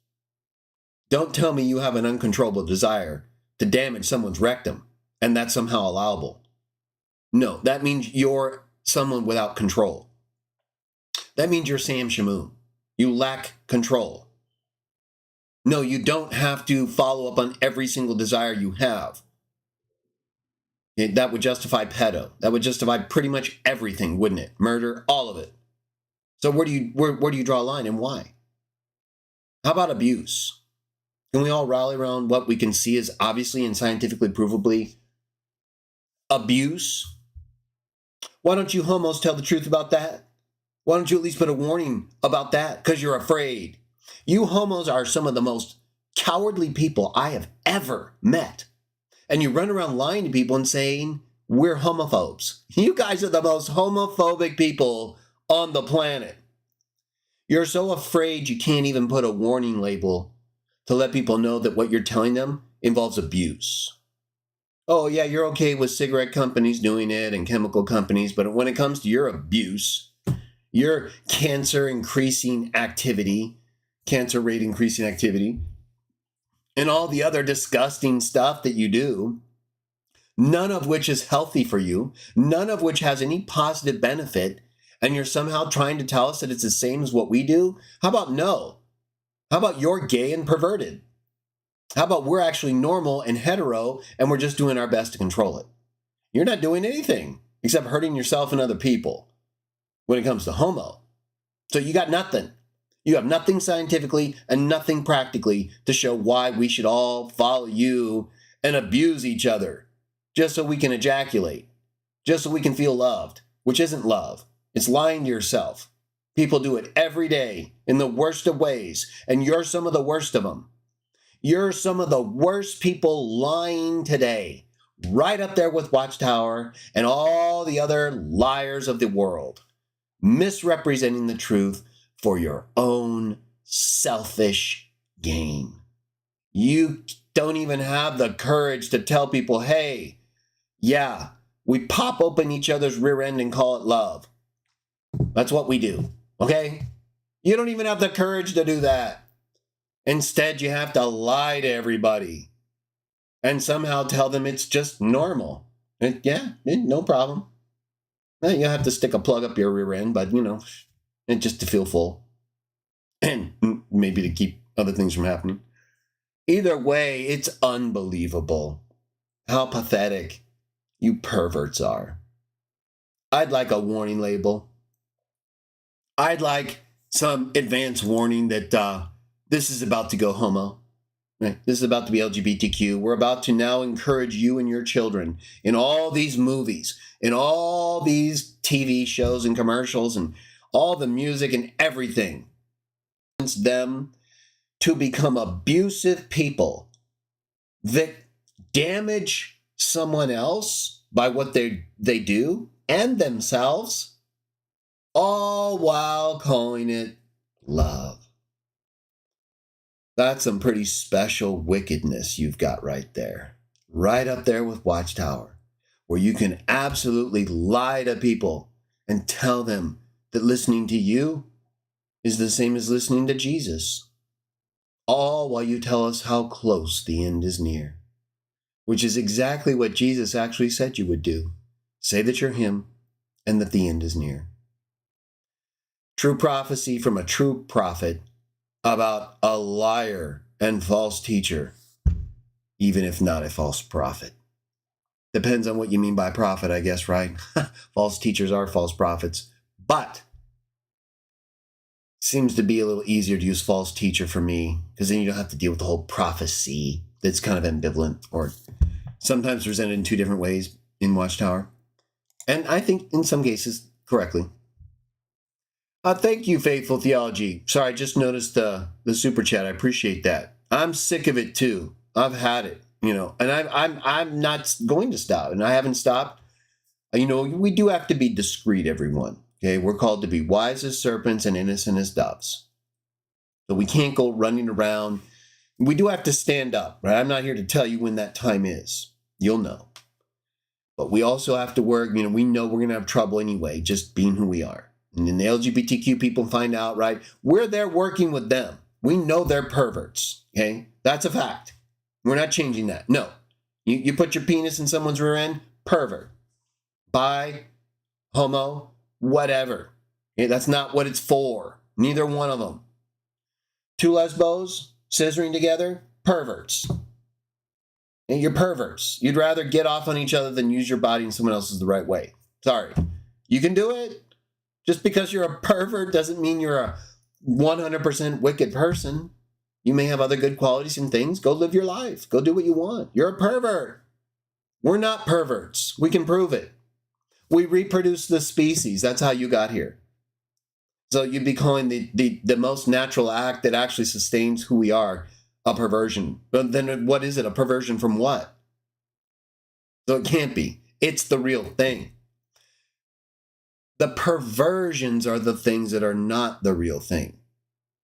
Don't tell me you have an uncontrollable desire to damage someone's rectum, and that's somehow allowable. No, that means you're someone without control. That means you're Sam Shamoon. You lack control. No, you don't have to follow up on every single desire you have. That would justify pedo. That would justify pretty much everything, wouldn't it? Murder, all of it. So where do you draw a line, and why? How about abuse? Can we all rally around what we can see as obviously and scientifically provably abuse? Why don't you homos tell the truth about that? Why don't you at least put a warning about that? Because you're afraid. You homos are some of the most cowardly people I have ever met. And you run around lying to people and saying, we're homophobes. You guys are the most homophobic people on the planet. You're so afraid you can't even put a warning label to let people know that what you're telling them involves abuse. Oh, yeah, you're okay with cigarette companies doing it and chemical companies, but when it comes to your abuse, your cancer rate increasing activity, and all the other disgusting stuff that you do, none of which is healthy for you, none of which has any positive benefit, and you're somehow trying to tell us that it's the same as what we do? How about no? How about you're gay and perverted? How about we're actually normal and hetero, and we're just doing our best to control it? You're not doing anything except hurting yourself and other people when it comes to homo. So you got nothing. You have nothing scientifically and nothing practically to show why we should all follow you and abuse each other just so we can ejaculate, just so we can feel loved, which isn't love. It's lying to yourself. People do it every day in the worst of ways, and you're some of the worst of them. You're some of the worst people lying today, right up there with Watchtower and all the other liars of the world, misrepresenting the truth for your own selfish gain. You don't even have the courage to tell people, hey, yeah, we pop open each other's rear end and call it love. That's what we do, okay? You don't even have the courage to do that. Instead, you have to lie to everybody and somehow tell them it's just normal. And no problem. You have to stick a plug up your rear end, but, and just to feel full. And maybe to keep other things from happening. Either way, it's unbelievable how pathetic you perverts are. I'd like a warning label. I'd like some advance warning that this is about to go homo. Right? This is about to be LGBTQ. We're about to now encourage you and your children in all these movies, in all these TV shows and commercials and all the music and everything. Them to become abusive people that damage someone else by what they do and themselves, all while calling it love. That's some pretty special wickedness you've got right there. Right up there with Watchtower, where you can absolutely lie to people and tell them that listening to you is the same as listening to Jesus. All while you tell us how close the end is near, which is exactly what Jesus actually said you would do. Say that you're him and that the end is near. True prophecy from a true prophet about a liar and false teacher, even if not a false prophet. Depends on what you mean by prophet, I guess, right? False teachers are false prophets, but seems to be a little easier to use false teacher for me, because then you don't have to deal with the whole prophecy that's kind of ambivalent or sometimes presented in two different ways in Watchtower. And I think in some cases correctly. Thank you, Faithful Theology. Sorry, I just noticed the super chat. I appreciate that. I'm sick of it too. I've had it, and I'm not going to stop, and I haven't stopped. We do have to be discreet, everyone. Okay, we're called to be wise as serpents and innocent as doves. So we can't go running around. We do have to stand up, right? I'm not here to tell you when that time is. You'll know. But we also have to work. We know we're going to have trouble anyway, just being who we are. And then the LGBTQ people find out, right? We're there working with them. We know they're perverts, okay? That's a fact. We're not changing that. No. You put your penis in someone's rear end, pervert. Bi, homo, whatever. Okay, that's not what it's for. Neither one of them. Two lesbos scissoring together, perverts. And you're perverts. You'd rather get off on each other than use your body in someone else's the right way. Sorry. You can do it. Just because you're a pervert doesn't mean you're a 100% wicked person. You may have other good qualities and things. Go live your life. Go do what you want. You're a pervert. We're not perverts. We can prove it. We reproduce the species. That's how you got here. So you'd be calling the most natural act that actually sustains who we are a perversion. But then what is it? A perversion from what? So it can't be. It's the real thing. The perversions are the things that are not the real thing.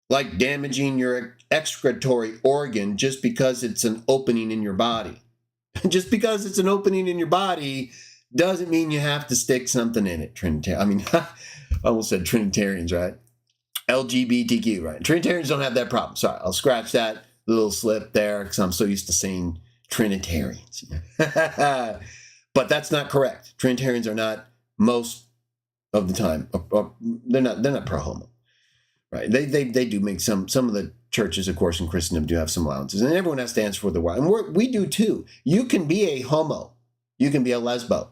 Like damaging your excretory organ just because it's an opening in your body. Just because it's an opening in your body doesn't mean you have to stick something in it. I almost said Trinitarians, right? LGBTQ, right? Trinitarians don't have that problem. Sorry, I'll scratch that little slip there because I'm so used to saying Trinitarians. But that's not correct. Trinitarians are not most of the time. They're not pro-homo, right? They do make some of the churches, of course, in Christendom do have some allowances, and everyone has to answer for their why. And we do too. You can be a homo, you can be a lesbo,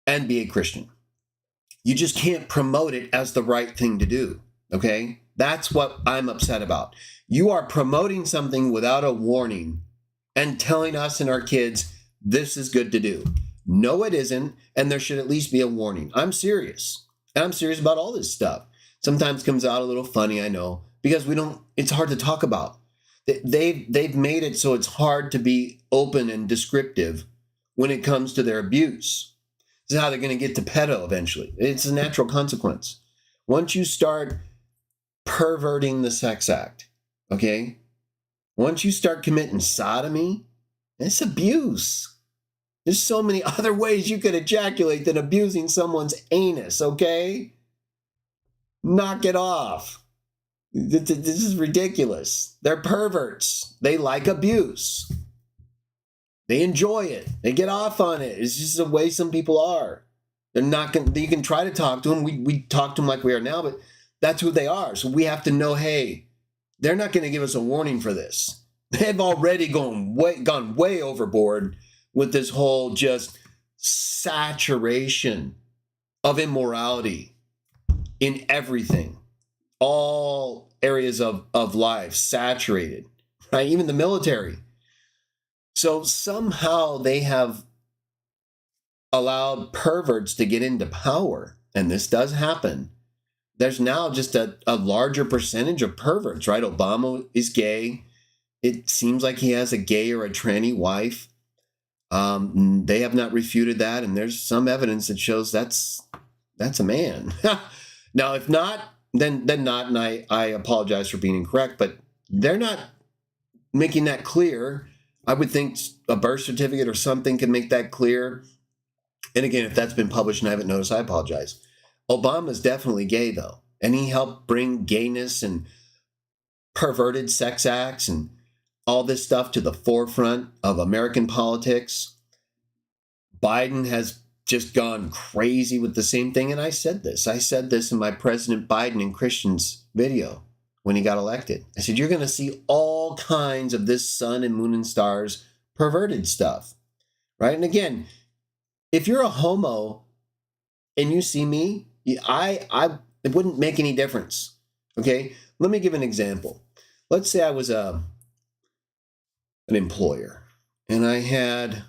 and be a Christian. You just can't promote it as the right thing to do. Okay, that's what I'm upset about. You are promoting something without a warning and telling us and our kids this is good to do. No, it isn't, and there should at least be a warning. I'm serious. And I'm serious about all this stuff. Sometimes comes out a little funny, I know, because it's hard to talk about. They've made it so it's hard to be open and descriptive when it comes to their abuse. This is how they're going to get to pedo eventually. It's a natural consequence. Once you start perverting the sex act, okay? Once you start committing sodomy, it's abuse. There's so many other ways you could ejaculate than abusing someone's anus, okay? Knock it off. This is ridiculous. They're perverts. They like abuse. They enjoy it. They get off on it. It's just the way some people are. They're not going. You can try to talk to them. We talk to them like we are now, but that's who they are. So we have to know, hey, they're not going to give us a warning for this. They've already gone way overboard with this whole just saturation of immorality in everything. All areas of life saturated, right? Even the military. So somehow they have allowed perverts to get into power, and this does happen. There's now just a larger percentage of perverts, right? Obama is gay. It seems like he has a gay or a tranny wife. They have not refuted that, and there's some evidence that shows that's a man. Now, if not, then not, and I apologize for being incorrect, but they're not making that clear. I would think a birth certificate or something can make that clear. And again, if that's been published and I haven't noticed, I apologize. Obama's definitely gay, though, and he helped bring gayness and perverted sex acts and all this stuff to the forefront of American politics. Biden has just gone crazy with the same thing, and I said this in my President Biden and Christians video when he got elected. I said, you're going to see all kinds of this sun and moon and stars perverted stuff, right? And again, if you're a homo and you see me, it wouldn't make any difference, okay? Let me give an example. Let's say I was an employer and I had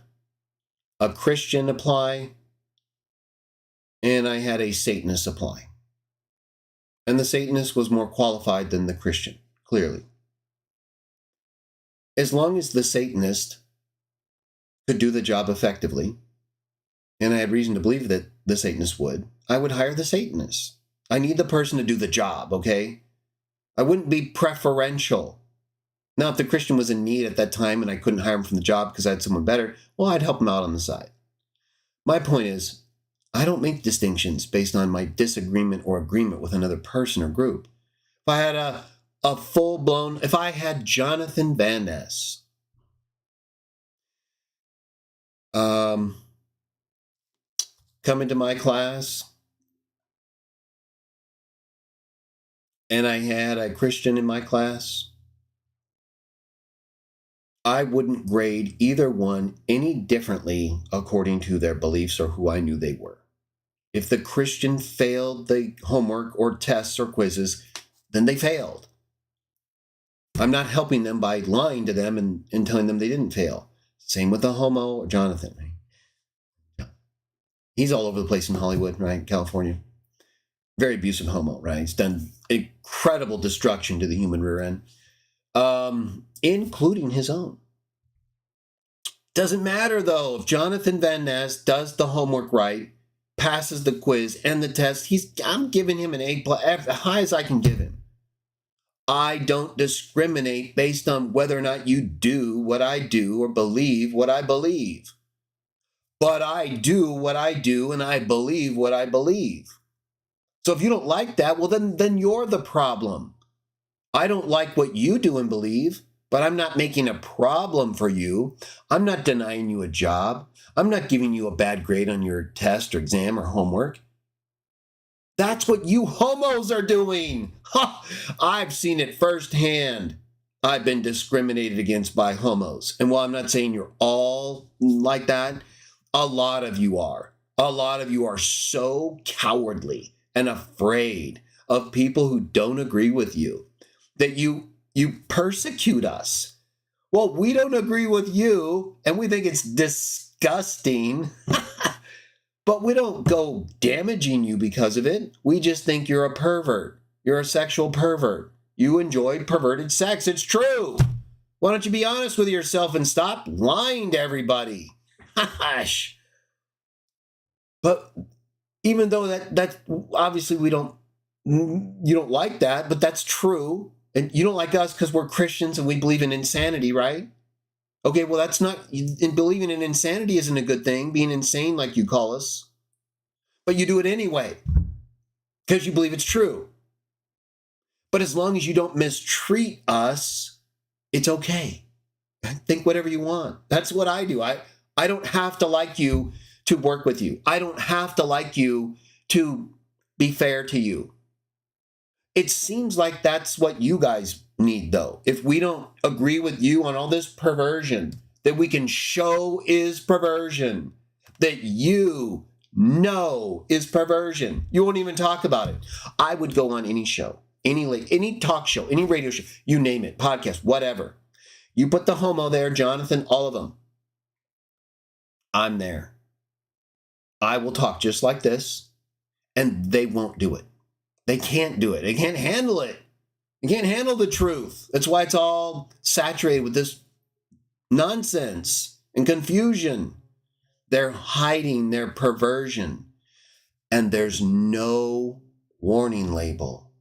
a Christian apply and I had a Satanist apply. And the Satanist was more qualified than the Christian, clearly. as long as the Satanist could do the job effectively, and I had reason to believe that the Satanist would, I would hire the Satanist. I need the person to do the job, okay? I wouldn't be preferential. Now, if the Christian was in need at that time and I couldn't hire him from the job because I had someone better, well, I'd help him out on the side. My point is, I don't make distinctions based on my disagreement or agreement with another person or group. If I had a full-blown, if I had Jonathan Van Ness, come into my class, and I had a Christian in my class, I wouldn't grade either one any differently according to their beliefs or who I knew they were. If the Christian failed the homework or tests or quizzes, then they failed. I'm not helping them by lying to them and telling them they didn't fail. Same with the homo or Jonathan. Right? He's all over the place in Hollywood, right? California. Very abusive homo, right? He's done incredible destruction to the human rear end. Including his own. Doesn't matter, though. If Jonathan Van Ness does the homework right, passes the quiz and the test, I'm giving him an A+, as high as I can give him. I don't discriminate based on whether or not you do what I do or believe what I believe. But I do what I do and I believe what I believe. So if you don't like that, well, then you're the problem. I don't like what you do and believe, but I'm not making a problem for you. I'm not denying you a job. I'm not giving you a bad grade on your test or exam or homework. That's what you homos are doing. I've seen it firsthand. I've been discriminated against by homos. And while I'm not saying you're all like that, a lot of you are. A lot of you are so cowardly and afraid of people who don't agree with you that you persecute us. Well, we don't agree with you, and we think it's disgusting, but we don't go damaging you because of it. We just think you're a pervert. You're a sexual pervert. You enjoy perverted sex. It's true. Why don't you be honest with yourself and stop lying to everybody? Gosh. But even though that obviously you don't like that, but that's true. And you don't like us because we're Christians and we believe in insanity, right? Okay, well, that's not, believing in insanity isn't a good thing, being insane like you call us. But you do it anyway because you believe it's true. But as long as you don't mistreat us, it's okay. Think whatever you want. That's what I do. I don't have to like you to work with you. I don't have to like you to be fair to you. It seems like that's what you guys need, though. If we don't agree with you on all this perversion that we can show is perversion, that you know is perversion, you won't even talk about it. I would go on any show, any talk show, any radio show, you name it, podcast, whatever. You put the homo there, Jonathan, all of them. I'm there. I will talk just like this, and they won't do it. They can't do it. They can't handle it. They can't handle the truth. That's why it's all saturated with this nonsense and confusion. They're hiding their perversion, and there's no warning label.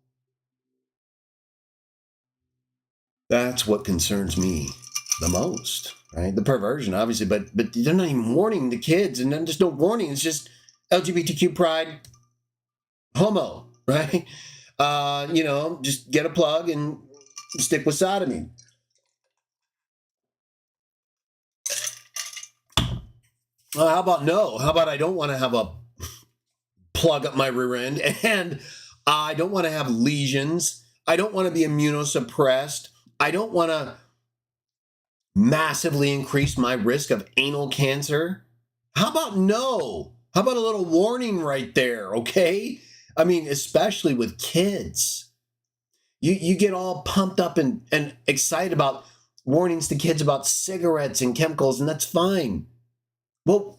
That's what concerns me the most, right? The perversion, obviously, but they're not even warning the kids, and then there's no warning. It's just LGBTQ pride, homo. Right? Just get a plug and stick with sodomy. Well, how about no? How about I don't want to have a plug up my rear end, and I don't want to have lesions. I don't want to be immunosuppressed. I don't want to massively increase my risk of anal cancer. How about no? How about a little warning right there, okay? I mean, especially with kids. You get all pumped up and excited about warnings to kids about cigarettes and chemicals, and that's fine. Well,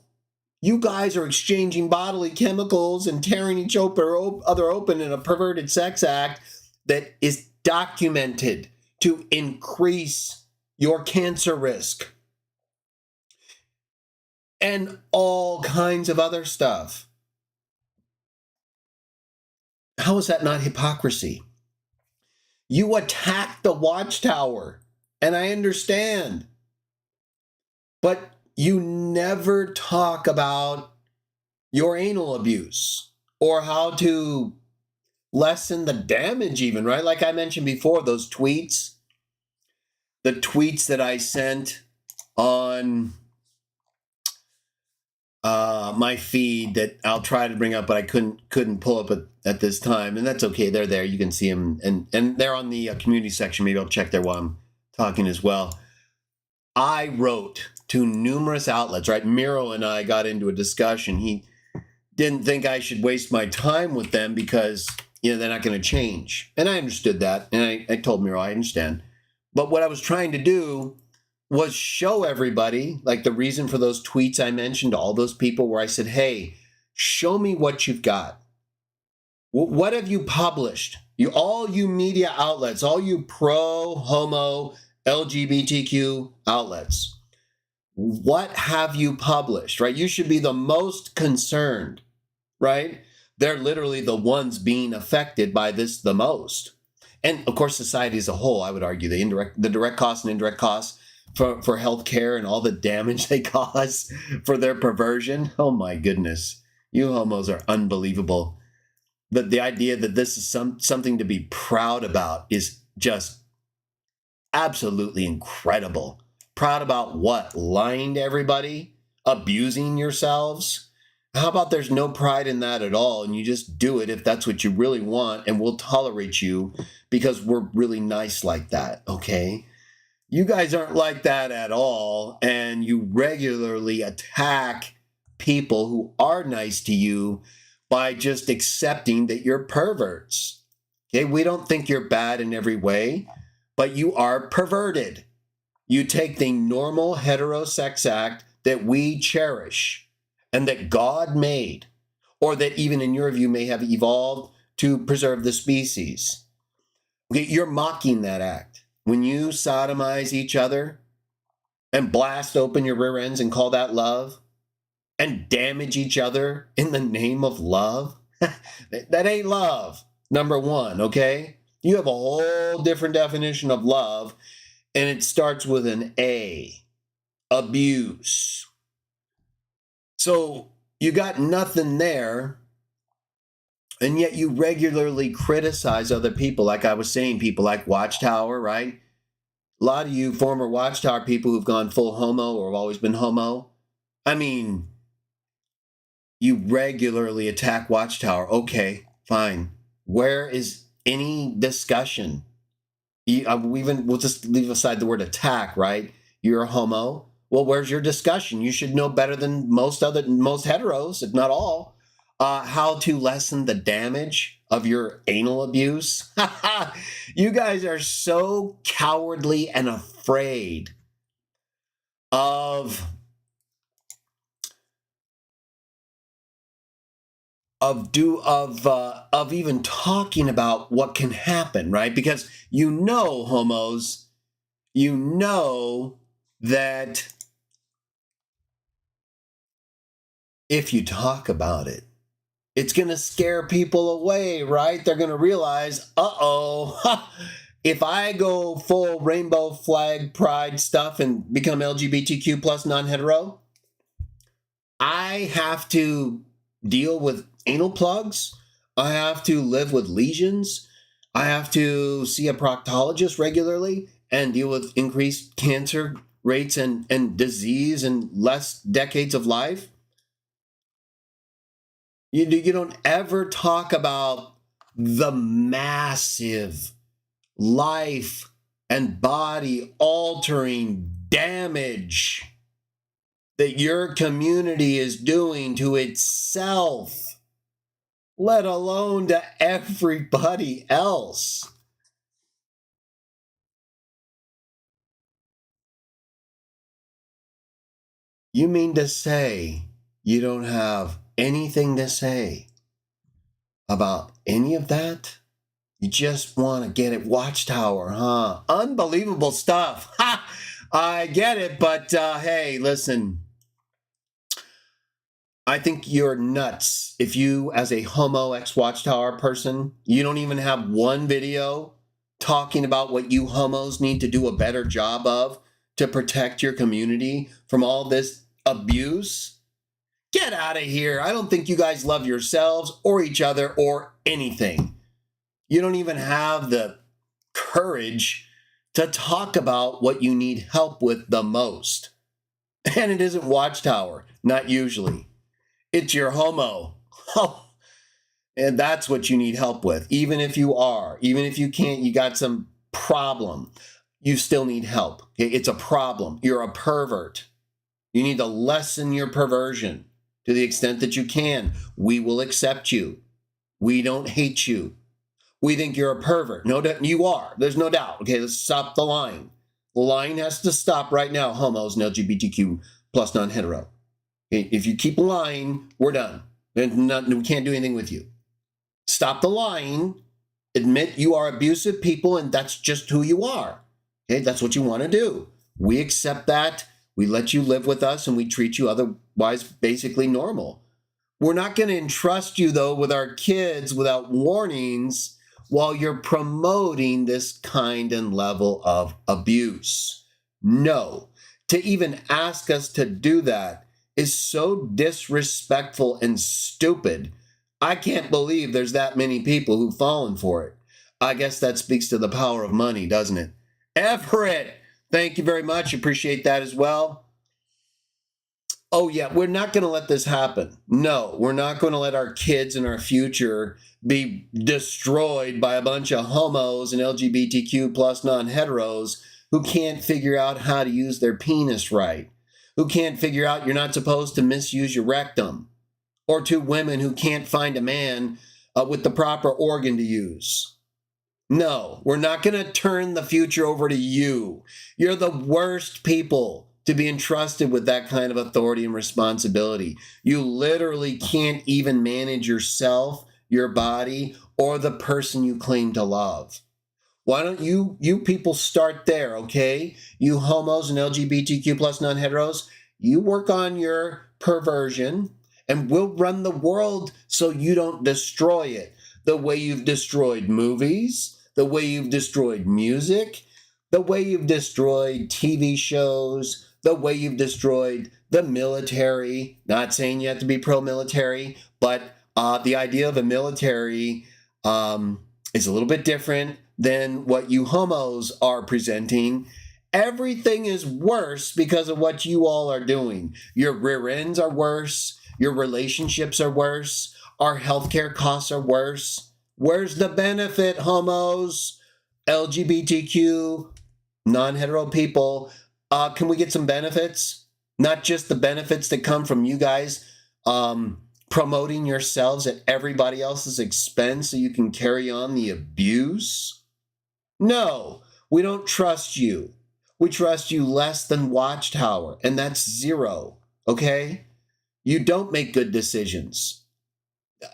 you guys are exchanging bodily chemicals and tearing each other open in a perverted sex act that is documented to increase your cancer risk, and all kinds of other stuff. How is that not hypocrisy? You attack the watchtower, and I understand, but you never talk about your anal abuse or how to lessen the damage even, right? Like I mentioned before, those tweets, the tweets that I sent on my feed that I'll try to bring up, but I couldn't pull up at this time, and that's okay. They're there. You can see them, and they're on the community section. Maybe I'll check there while I'm talking as well. I wrote to numerous outlets, right? Miro and I got into a discussion. He didn't think I should waste my time with them because, they're not going to change. And I understood that. And I told Miro, I understand. But what I was trying to do was show everybody, like the reason for those tweets I mentioned, all those people where I said, hey, show me what you've got. What have you published? All you media outlets, all you pro-homo LGBTQ outlets, what have you published, right? You should be the most concerned, right? They're literally the ones being affected by this the most. And of course, society as a whole, I would argue the direct costs and indirect costs for healthcare and all the damage they cause for their perversion. Oh my goodness. You homos are unbelievable. But the idea that this is something to be proud about is just absolutely incredible. Proud about what? Lying to everybody? Abusing yourselves? How about there's no pride in that at all, and you just do it if that's what you really want, and we'll tolerate you because we're really nice like that, okay? You guys aren't like that at all, and you regularly attack people who are nice to you by just accepting that you're perverts. Okay, we don't think you're bad in every way, but you are perverted. You take the normal heterosex act that we cherish and that God made, or that even in your view may have evolved to preserve the species. Okay, you're mocking that act. When you sodomize each other and blast open your rear ends and call that love and damage each other in the name of love, that ain't love, number one, okay? You have a whole different definition of love, and it starts with an A, abuse. So you got nothing there, and yet you regularly criticize other people. Like I was saying, people like Watchtower, right? A lot of you former Watchtower people who've gone full homo or have always been homo. I mean, you regularly attack Watchtower. Okay, fine. Where is any discussion? We'll just leave aside the word attack, right? You're a homo. Well, where's your discussion? You should know better than most heteros, if not all, how to lessen the damage of your anal abuse. You guys are so cowardly and afraid of even talking about what can happen, right? Because homos, that if you talk about it, it's going to scare people away, right? They're going to realize, if I go full rainbow flag pride stuff and become LGBTQ plus non-hetero, I have to deal with anal plugs. I have to live with lesions. I have to see a proctologist regularly and deal with increased cancer rates and disease and less decades of life. You don't ever talk about the massive life and body altering damage that your community is doing to itself, let alone to everybody else. You mean to say you don't have anything to say about any of that? You just want to get it. Watchtower, huh? Unbelievable stuff. Ha! I get it, but hey, listen. I think you're nuts if you, as a Homo X Watchtower person, you don't even have one video talking about what you homos need to do a better job of to protect your community from all this abuse. Get out of here. I don't think you guys love yourselves or each other or anything. You don't even have the courage to talk about what you need help with the most. And it isn't Watchtower, not usually. It's your homo. Oh, and that's what you need help with. Even if you can't, you got some problem, you still need help. Okay? It's a problem. You're a pervert. You need to lessen your perversion to the extent that you can. We will accept you. We don't hate you. We think you're a pervert. No doubt you are. There's no doubt. Okay, let's stop the line. The line has to stop right now, homos and LGBTQ plus non-hetero. If you keep lying, we're done. We can't do anything with you. Stop the lying. Admit you are abusive people, and that's just who you are. Okay, that's what you want to do. We accept that. We let you live with us, and we treat you otherwise basically normal. We're not going to entrust you, though, with our kids without warnings while you're promoting this kind and level of abuse. No. To even ask us to do that is so disrespectful and stupid. I can't believe there's that many people who've fallen for it. I guess that speaks to the power of money, doesn't it? Everett, thank you very much. Appreciate that as well. Oh, yeah, we're not going to let this happen. No, we're not going to let our kids and our future be destroyed by a bunch of homos and LGBTQ plus non-heteros who can't figure out how to use their penis right, who can't figure out you're not supposed to misuse your rectum, or to women who can't find a man with the proper organ to use. No, we're not going to turn the future over to you. You're the worst people to be entrusted with that kind of authority and responsibility. You literally can't even manage yourself, your body, or the person you claim to love. Why don't you people start there, okay? You homos and LGBTQ plus non-heteros, you work on your perversion, and we'll run the world so you don't destroy it. The way you've destroyed movies, the way you've destroyed music, the way you've destroyed TV shows, the way you've destroyed the military. Not saying you have to be pro-military, but the idea of a military is a little bit different than what you homos are presenting. Everything is worse because of what you all are doing. Your rear ends are worse. Your relationships are worse. Our healthcare costs are worse. Where's the benefit, homos, LGBTQ, non-hetero people? Can we get some benefits? Not just the benefits that come from you guys promoting yourselves at everybody else's expense so you can carry on the abuse? No, we don't trust you. We trust you less than Watchtower, and that's zero, okay? You don't make good decisions.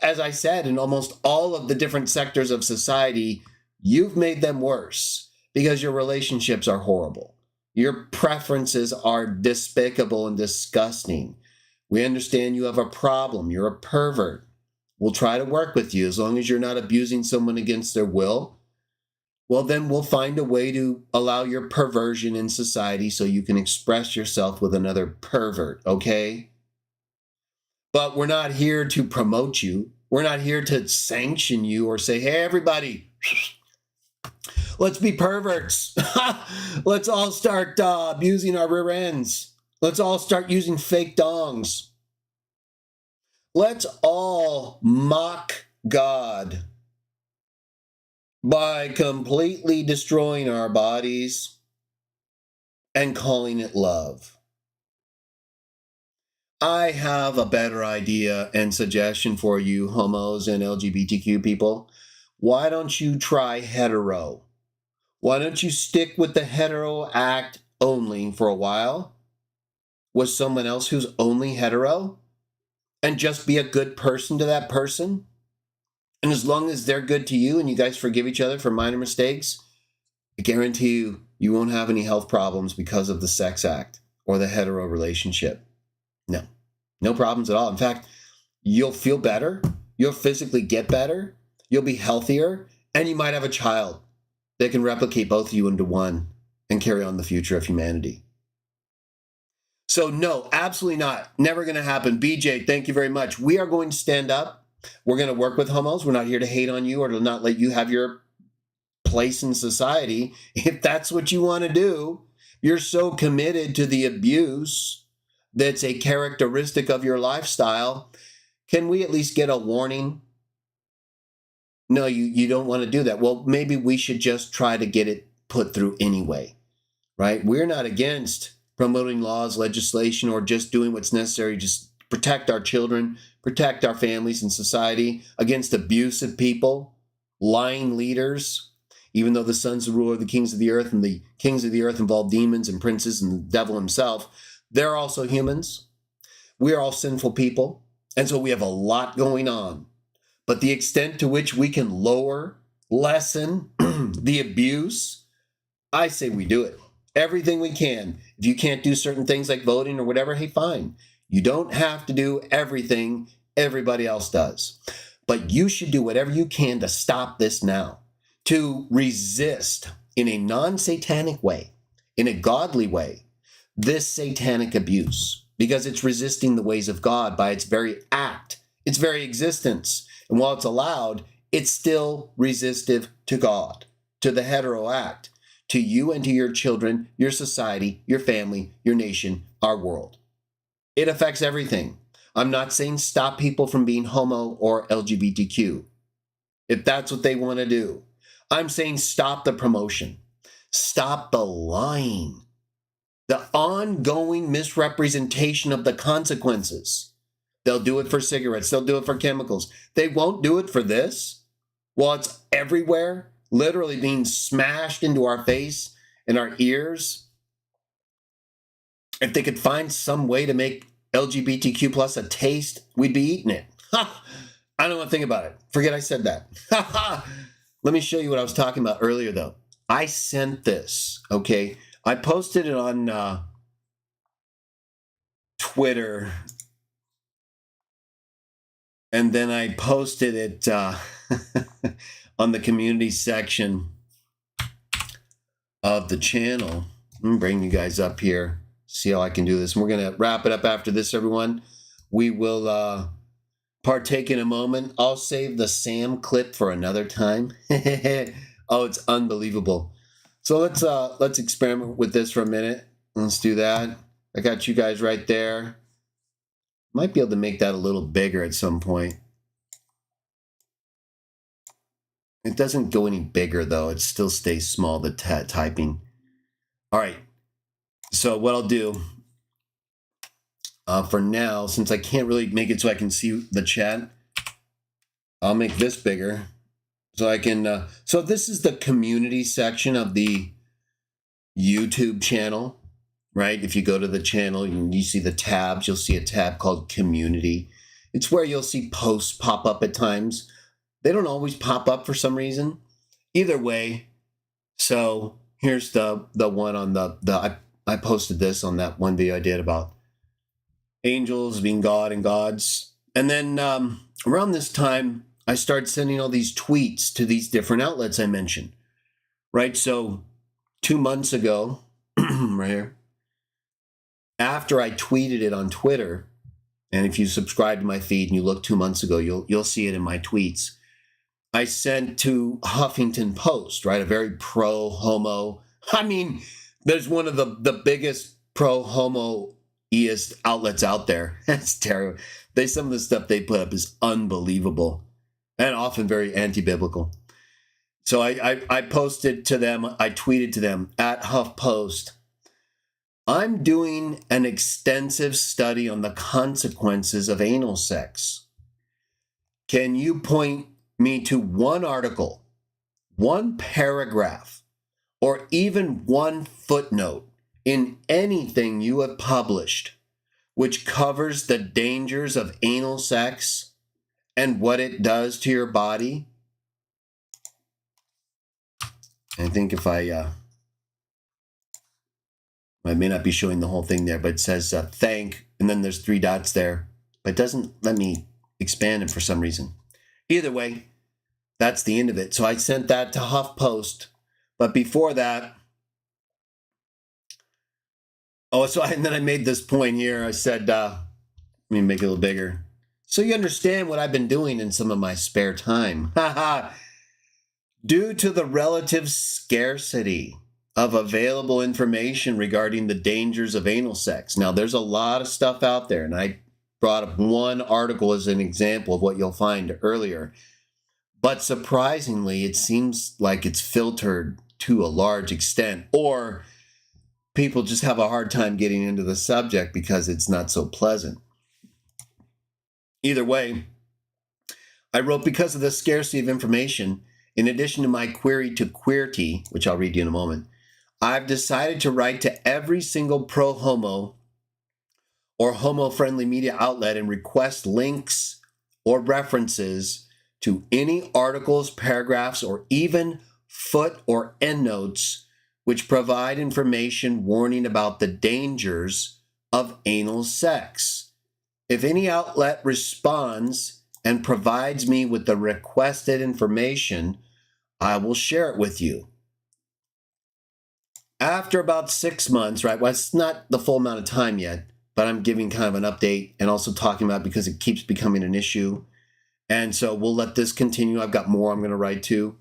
As I said, in almost all of the different sectors of society, you've made them worse because your relationships are horrible. Your preferences are despicable and disgusting. We understand you have a problem. You're a pervert. We'll try to work with you as long as you're not abusing someone against their will. Well, then we'll find a way to allow your perversion in society so you can express yourself with another pervert, okay? But we're not here to promote you. We're not here to sanction you or say, hey, everybody, let's be perverts. Let's all start abusing our rear ends. Let's all start using fake dongs. Let's all mock God by completely destroying our bodies and calling it love. I have a better idea and suggestion for you, homos and LGBTQ people. Why don't you try hetero? Why don't you stick with the hetero act only for a while with someone else who's only hetero and just be a good person to that person? And as long as they're good to you and you guys forgive each other for minor mistakes, I guarantee you, you won't have any health problems because of the sex act or the hetero relationship. No, no problems at all. In fact, you'll feel better. You'll physically get better. You'll be healthier. And you might have a child that can replicate both of you into one and carry on the future of humanity. So no, absolutely not. Never going to happen. BJ, thank you very much. We are going to stand up. We're going to work with homos. We're not here to hate on you or to not let you have your place in society. If that's what you want to do, you're so committed to the abuse that's a characteristic of your lifestyle. Can we at least get a warning? No, you don't want to do that. Well, maybe we should just try to get it put through anyway, right? We're not against promoting laws, legislation, or just doing what's necessary to protect our children, protect our families and society against abusive people, lying leaders, even though the sons of the ruler of the kings of the earth and the kings of the earth involve demons and princes and the devil himself. They're also humans. We are all sinful people. And so we have a lot going on. But the extent to which we can lower, lessen the abuse, I say we do it. Everything we can. If you can't do certain things like voting or whatever, hey, fine. You don't have to do everything everybody else does. But you should do whatever you can to stop this now, to resist in a non-satanic way, in a godly way, this satanic abuse, because it's resisting the ways of God by its very act, its very existence. And while it's allowed, it's still resistive to God, to the hetero act, to you and to your children, your society, your family, your nation, our world. It affects everything. I'm not saying stop people from being homo or LGBTQ, if that's what they want to do. I'm saying stop the promotion. Stop the lying. The ongoing misrepresentation of the consequences. They'll do it for cigarettes. They'll do it for chemicals. They won't do it for this. While it's everywhere, literally being smashed into our face and our ears. If they could find some way to make LGBTQ plus a taste, we'd be eating it. Ha! I don't want to think about it. Forget I said that. Let me show you what I was talking about earlier, though. I sent this, okay? I posted it on Twitter, and then I posted it on the community section of the channel. I'm bringing you guys up here. See how I can do this. And we're going to wrap it up after this, everyone. We will partake in a moment. I'll save the Sam clip for another time. Oh, it's unbelievable. So let's experiment with this for a minute. Let's do that. I got you guys right there. Might be able to make that a little bigger at some point. It doesn't go any bigger, though. It still stays small, the typing. All right. So what I'll do for now, since I can't really make it so I can see the chat, I'll make this bigger. So I can, so this is the community section of the YouTube channel, right? If you go to the channel, you see the tabs, you'll see a tab called community. It's where you'll see posts pop up at times. They don't always pop up for some reason. Either way, so here's the one on I posted this on that one video I did about angels being God and gods. And then around this time, I started sending all these tweets to these different outlets I mentioned, right? So 2 months ago, right here, after I tweeted it on Twitter, and if you subscribe to my feed and you look 2 months ago, you'll see it in my tweets. I sent to Huffington Post, right? A very pro-homo. I mean, there's one of the biggest pro-homo-eist outlets out there. That's terrible. Some of the stuff they put up is unbelievable and often very anti-biblical. So I posted to them, I tweeted to them at HuffPost, I'm doing an extensive study on the consequences of anal sex. Can you point me to one article, one paragraph, or even one footnote in anything you have published which covers the dangers of anal sex and what it does to your body. I think if I may not be showing the whole thing there, but it says thank, and then there's 3 dots there, but it doesn't let me expand it for some reason. Either way, that's the end of it. So I sent that to HuffPost, but before that, and then I made this point here. I said, let me make it a little bigger. So you understand what I've been doing in some of my spare time. Due to the relative scarcity of available information regarding the dangers of anal sex. Now, there's a lot of stuff out there, and I brought up one article as an example of what you'll find earlier. But surprisingly, it seems like it's filtered to a large extent, or people just have a hard time getting into the subject because it's not so pleasant. Either way, I wrote, because of the scarcity of information, in addition to my query to Queerty, which I'll read you in a moment, I've decided to write to every single pro-homo or homo-friendly media outlet and request links or references to any articles, paragraphs, or even foot or endnotes which provide information warning about the dangers of anal sex. If any outlet responds and provides me with the requested information, I will share it with you. After about 6 months, right? Well, it's not the full amount of time yet, but I'm giving kind of an update and also talking about it because it keeps becoming an issue. And so we'll let this continue. I've got more I'm going to write to.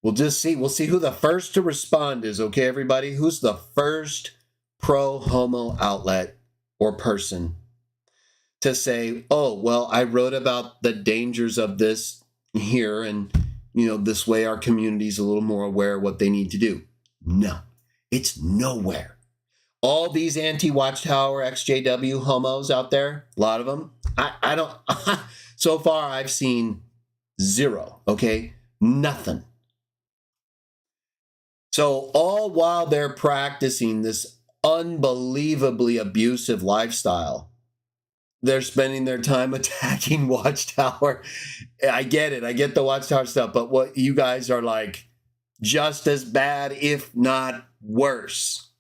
We'll just see. We'll see who the first to respond is, okay, everybody? Who's the first pro-homo outlet or person to say, oh, well, I wrote about the dangers of this here, and, this way our community's a little more aware of what they need to do. No, it's nowhere. All these anti-Watchtower XJW homos out there, a lot of them, I don't, so far I've seen 0, okay? Nothing. So all while they're practicing this unbelievably abusive lifestyle, they're spending their time attacking Watchtower. I get it. I get the Watchtower stuff, but what you guys are like just as bad, if not worse.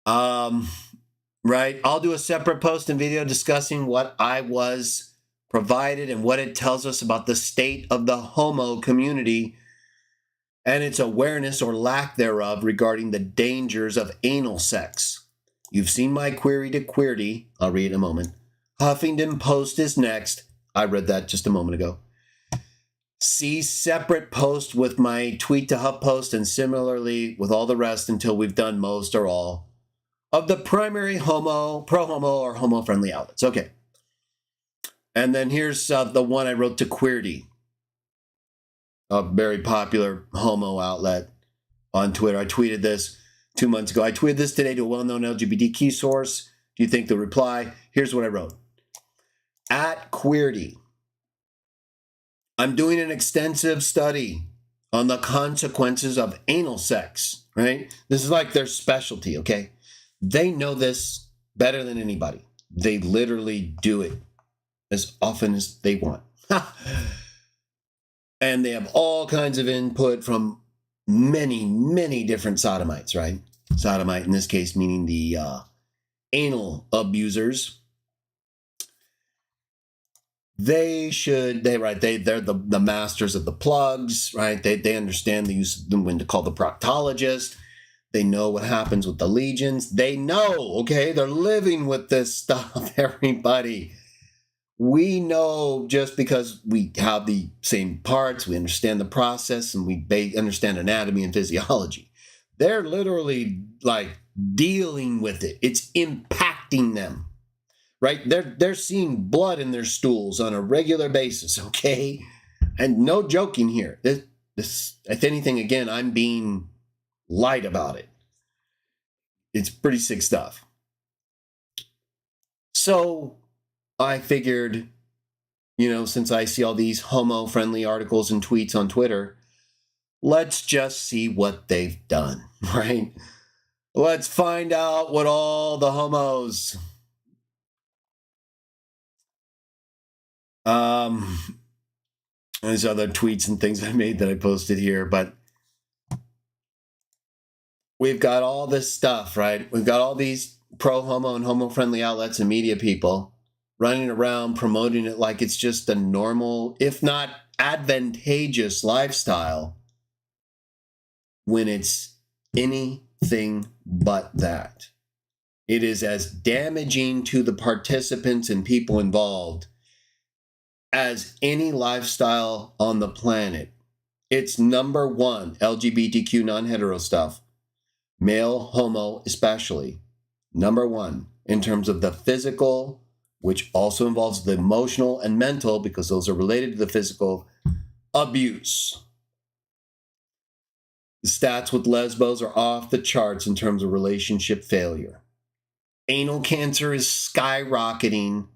Right? I'll do a separate post and video discussing what I was provided and what it tells us about the state of the homo community and its awareness or lack thereof regarding the dangers of anal sex. You've seen my query to Queerty. I'll read it in a moment. Huffington Post is next. I read that just a moment ago. See separate post with my tweet to HuffPost, and similarly with all the rest until we've done most or all of the primary pro-homo or homo-friendly outlets. Okay. And then here's the one I wrote to Queerty, a very popular homo outlet on Twitter. I tweeted this 2 months ago. I tweeted this today to a well-known LGBTQ source. Do you think they'll reply? Here's what I wrote. At Queerty, I'm doing an extensive study on the consequences of anal sex, right? This is like their specialty, okay? They know this better than anybody. They literally do it as often as they want. And they have all kinds of input from many, many different sodomites, right? Sodomite in this case meaning the anal abusers. They're the masters of the plugs, right? They understand the use of them when to call the proctologist. They know what happens with the legions. They know, okay? They're living with this stuff, everybody. We know just because we have the same parts, we understand the process, and we understand anatomy and physiology. They're literally like dealing with it. It's impacting them, right? They're seeing blood in their stools on a regular basis, okay? And no joking here. This, if anything, again, I'm being light about it. It's pretty sick stuff. So I figured, since I see all these homo-friendly articles and tweets on Twitter, let's just see what they've done, right? Let's find out what all the homos There's other tweets and things I made that I posted here, but we've got all this stuff, right? We've got all these pro-homo and homo-friendly outlets and media people running around promoting it like it's just a normal, if not advantageous lifestyle, when it's anything but that. It is as damaging to the participants and people involved as any lifestyle on the planet. It's number one, LGBTQ non-hetero stuff. Male, homo especially. Number one, in terms of the physical, which also involves the emotional and mental, because those are related to the physical, abuse. The stats with lesbos are off the charts in terms of relationship failure. Anal cancer is skyrocketing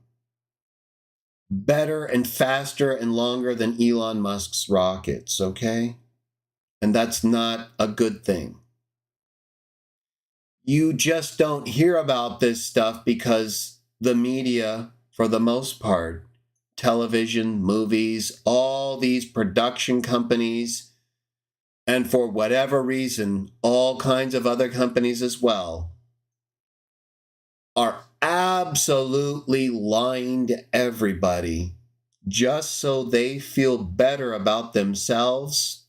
better and faster and longer than Elon Musk's rockets, okay? And that's not a good thing. You just don't hear about this stuff because the media, for the most part, television, movies, all these production companies, and for whatever reason, all kinds of other companies as well, are absolutely lying to everybody just so they feel better about themselves,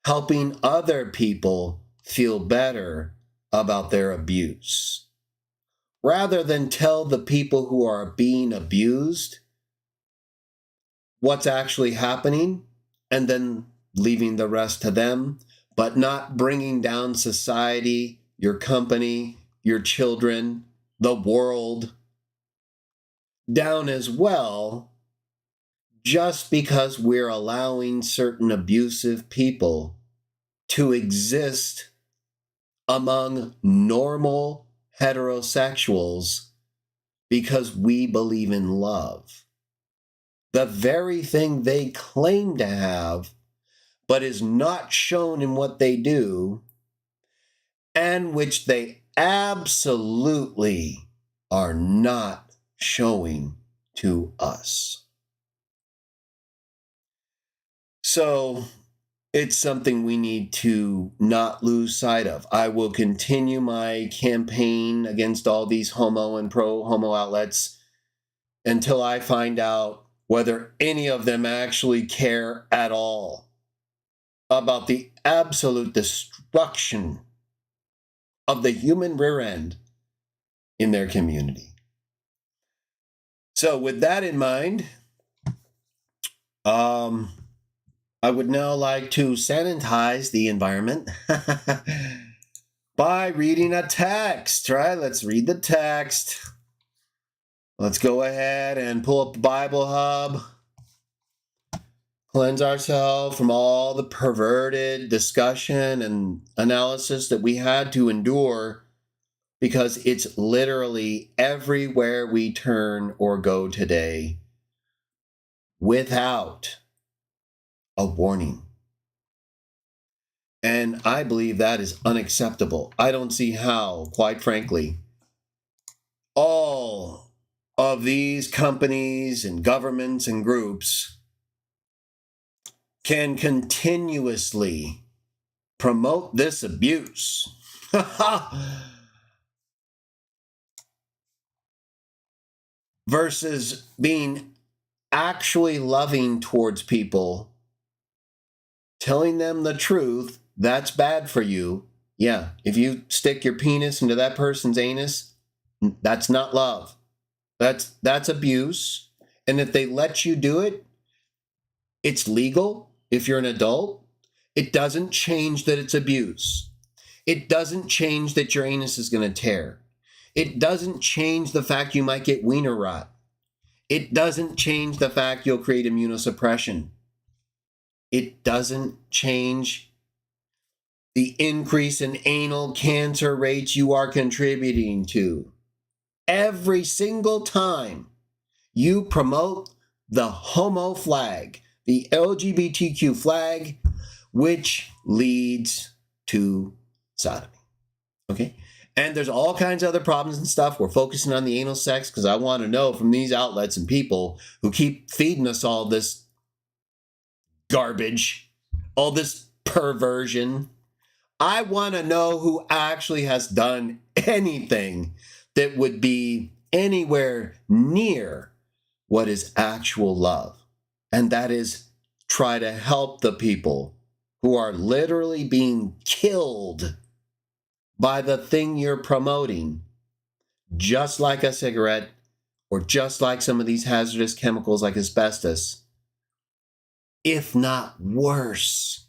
helping other people feel better about their abuse. Rather than tell the people who are being abused what's actually happening and then leaving the rest to them, but not bringing down society, your company, your children, the world down as well, just because we're allowing certain abusive people to exist among normal heterosexuals because we believe in love. The very thing they claim to have, but is not shown in what they do, and which they absolutely are not showing to us. So it's something we need to not lose sight of. I will continue my campaign against all these homo and pro-homo outlets until I find out whether any of them actually care at all about the absolute destruction of the human rear end in their community. So with that in mind, I would now like to sanitize the environment by reading a text, right? Let's read the text. Let's go ahead and pull up the Bible Hub. Cleanse ourselves from all the perverted discussion and analysis that we had to endure, because it's literally everywhere we turn or go today without a warning. And I believe that is unacceptable. I don't see how, quite frankly, all of these companies and governments and groups can continuously promote this abuse. Versus being actually loving towards people, telling them the truth, that's bad for you. Yeah, if you stick your penis into that person's anus, that's not love. That's abuse. And if they let you do it, it's legal if you're an adult. It doesn't change that it's abuse. It doesn't change that your anus is going to tear. It doesn't change the fact you might get wiener rot. It doesn't change the fact you'll create immunosuppression. It doesn't change the increase in anal cancer rates you are contributing to. Every single time you promote the homo flag, the LGBTQ flag, which leads to sodomy. Okay? And there's all kinds of other problems and stuff. We're focusing on the anal sex because I want to know from these outlets and people who keep feeding us all this garbage, all this perversion. I want to know who actually has done anything that would be anywhere near what is actual love. And that is try to help the people who are literally being killed by the thing you're promoting, just like a cigarette or just like some of these hazardous chemicals like asbestos, if not worse.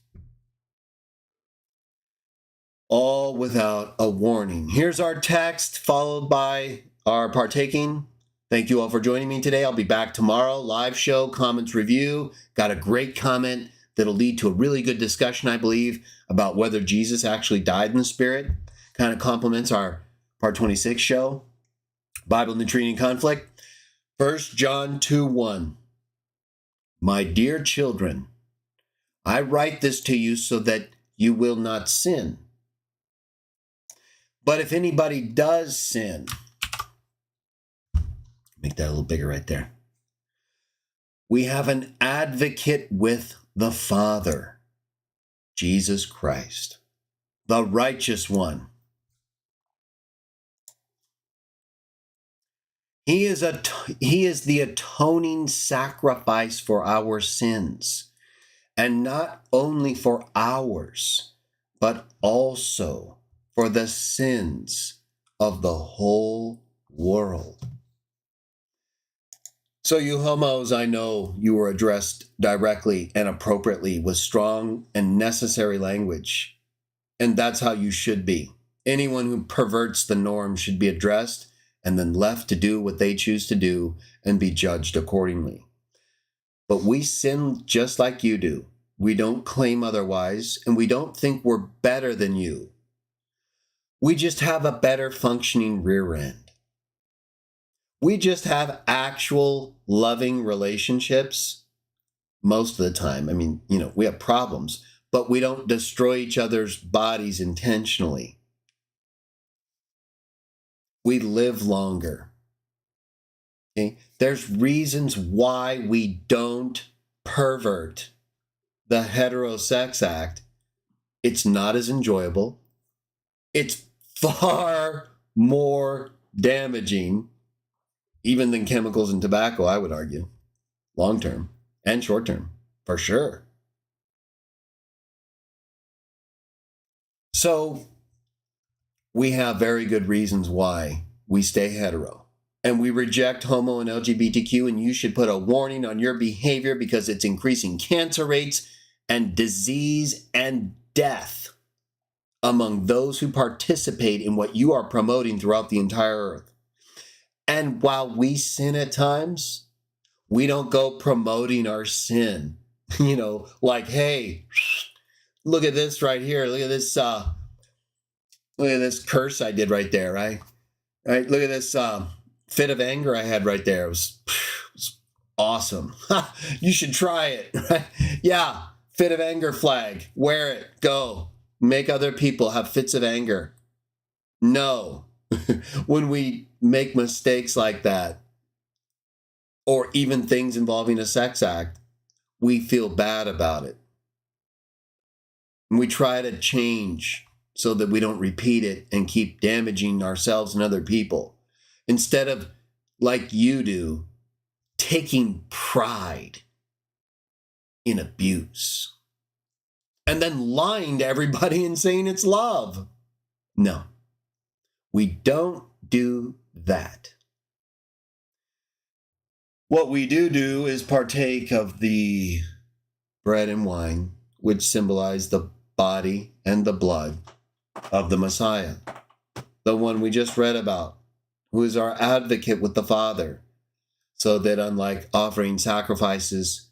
All without a warning. Here's our text followed by our partaking. Thank you all for joining me today. I'll be back tomorrow. Live show, comments, review. Got a great comment that'll lead to a really good discussion, I believe, about whether Jesus actually died in the Spirit. Kind of complements our part 26 show. Bible Neutrino Conflict. 1 John 2:1. My dear children, I write this to you so that you will not sin. But if anybody does sin, make that a little bigger right there. We have an advocate with the Father, Jesus Christ, the righteous one. He is the atoning sacrifice for our sins, and not only for ours, but also for the sins of the whole world. So you homos, I know you were addressed directly and appropriately with strong and necessary language. And that's how you should be. Anyone who perverts the norm should be addressed and then left to do what they choose to do and be judged accordingly. But we sin just like you do. We don't claim otherwise, and we don't think we're better than you. We just have a better functioning rear end. We just have actual loving relationships most of the time. I mean, we have problems, but we don't destroy each other's bodies intentionally. We live longer. Okay? There's reasons why we don't pervert the heterosex act. It's not as enjoyable. It's far more damaging, even than chemicals and tobacco, I would argue, long term and short term, for sure. So we have very good reasons why we stay hetero. And we reject homo and LGBTQ, and you should put a warning on your behavior because it's increasing cancer rates and disease and death among those who participate in what you are promoting throughout the entire earth. And while we sin at times, we don't go promoting our sin, like, hey, look at this right here. Look at this curse I did right there, right? Right? Look at this fit of anger I had right there. It was awesome. You should try it. Right? Yeah, fit of anger flag. Wear it. Go. Make other people have fits of anger. No. When we make mistakes like that, or even things involving a sex act, we feel bad about it. And we try to change so that we don't repeat it and keep damaging ourselves and other people. Instead of, like you do, taking pride in abuse and then lying to everybody and saying it's love. No, we don't do that. What we do is partake of the bread and wine, which symbolize the body and the blood of the Messiah, the one we just read about, who is our advocate with the Father, so that unlike offering sacrifices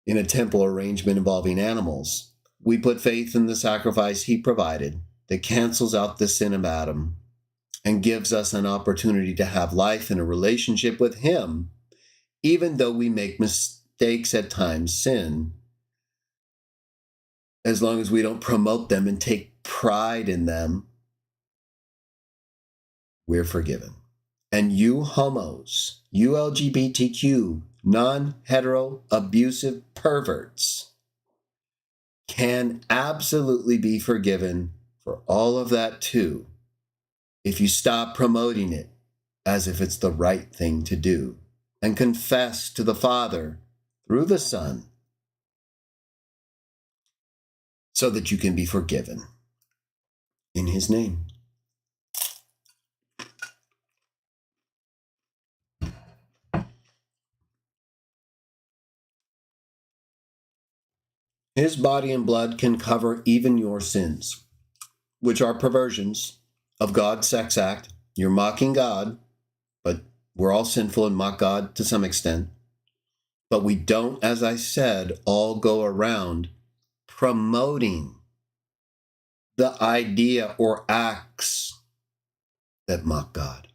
in a temple arrangement involving animals, we put faith in the sacrifice he provided that cancels out the sin of Adam and gives us an opportunity to have life in a relationship with him, even though we make mistakes at times, sin, as long as we don't promote them and take pride in them we're forgiven. And you homos, you LGBTQ, non-hetero, abusive perverts can absolutely be forgiven for all of that too, if you stop promoting it as if it's the right thing to do and confess to the Father through the Son so that you can be forgiven in his name. His body and blood can cover even your sins, which are perversions of God's sex act. You're mocking God, but we're all sinful and mock God to some extent. But we don't, as I said, all go around promoting the idea or acts that mock God.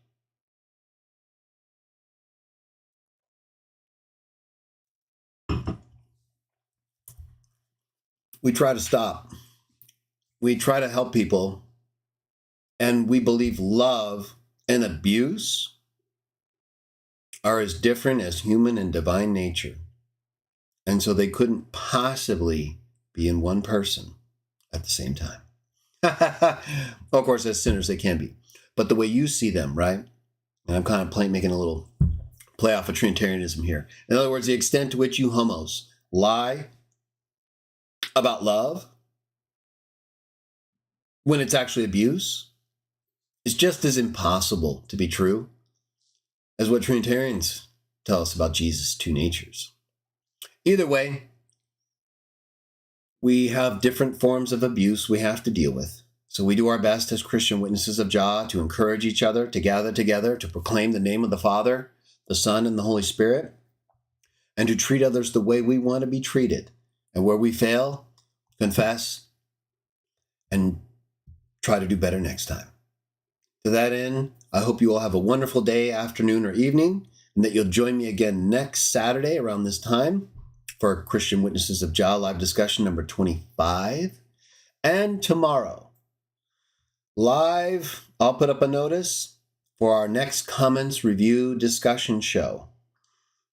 We try to stop. We try to help people, and we believe love and abuse are as different as human and divine nature. And so they couldn't possibly be in one person at the same time. Of course, as sinners, they can be. But the way you see them, right? And I'm kind of making a little play off of Trinitarianism here. In other words, the extent to which you homos lie about love when it's actually abuse is just as impossible to be true as what Trinitarians tell us about Jesus' two natures. Either way, we have different forms of abuse we have to deal with. So we do our best as Christian witnesses of Jah to encourage each other, to gather together, to proclaim the name of the Father, the Son, and the Holy Spirit, and to treat others the way we want to be treated. And where we fail, confess, and try to do better next time. To that end, I hope you all have a wonderful day, afternoon, or evening, and that you'll join me again next Saturday around this time for Christian Witnesses of Jah live discussion number 25. And tomorrow, live, I'll put up a notice for our next comments review discussion show.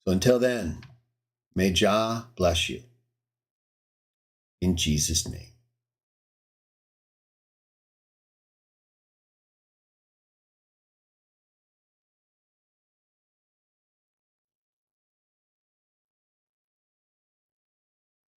So until then, may Jah bless you. In Jesus' name.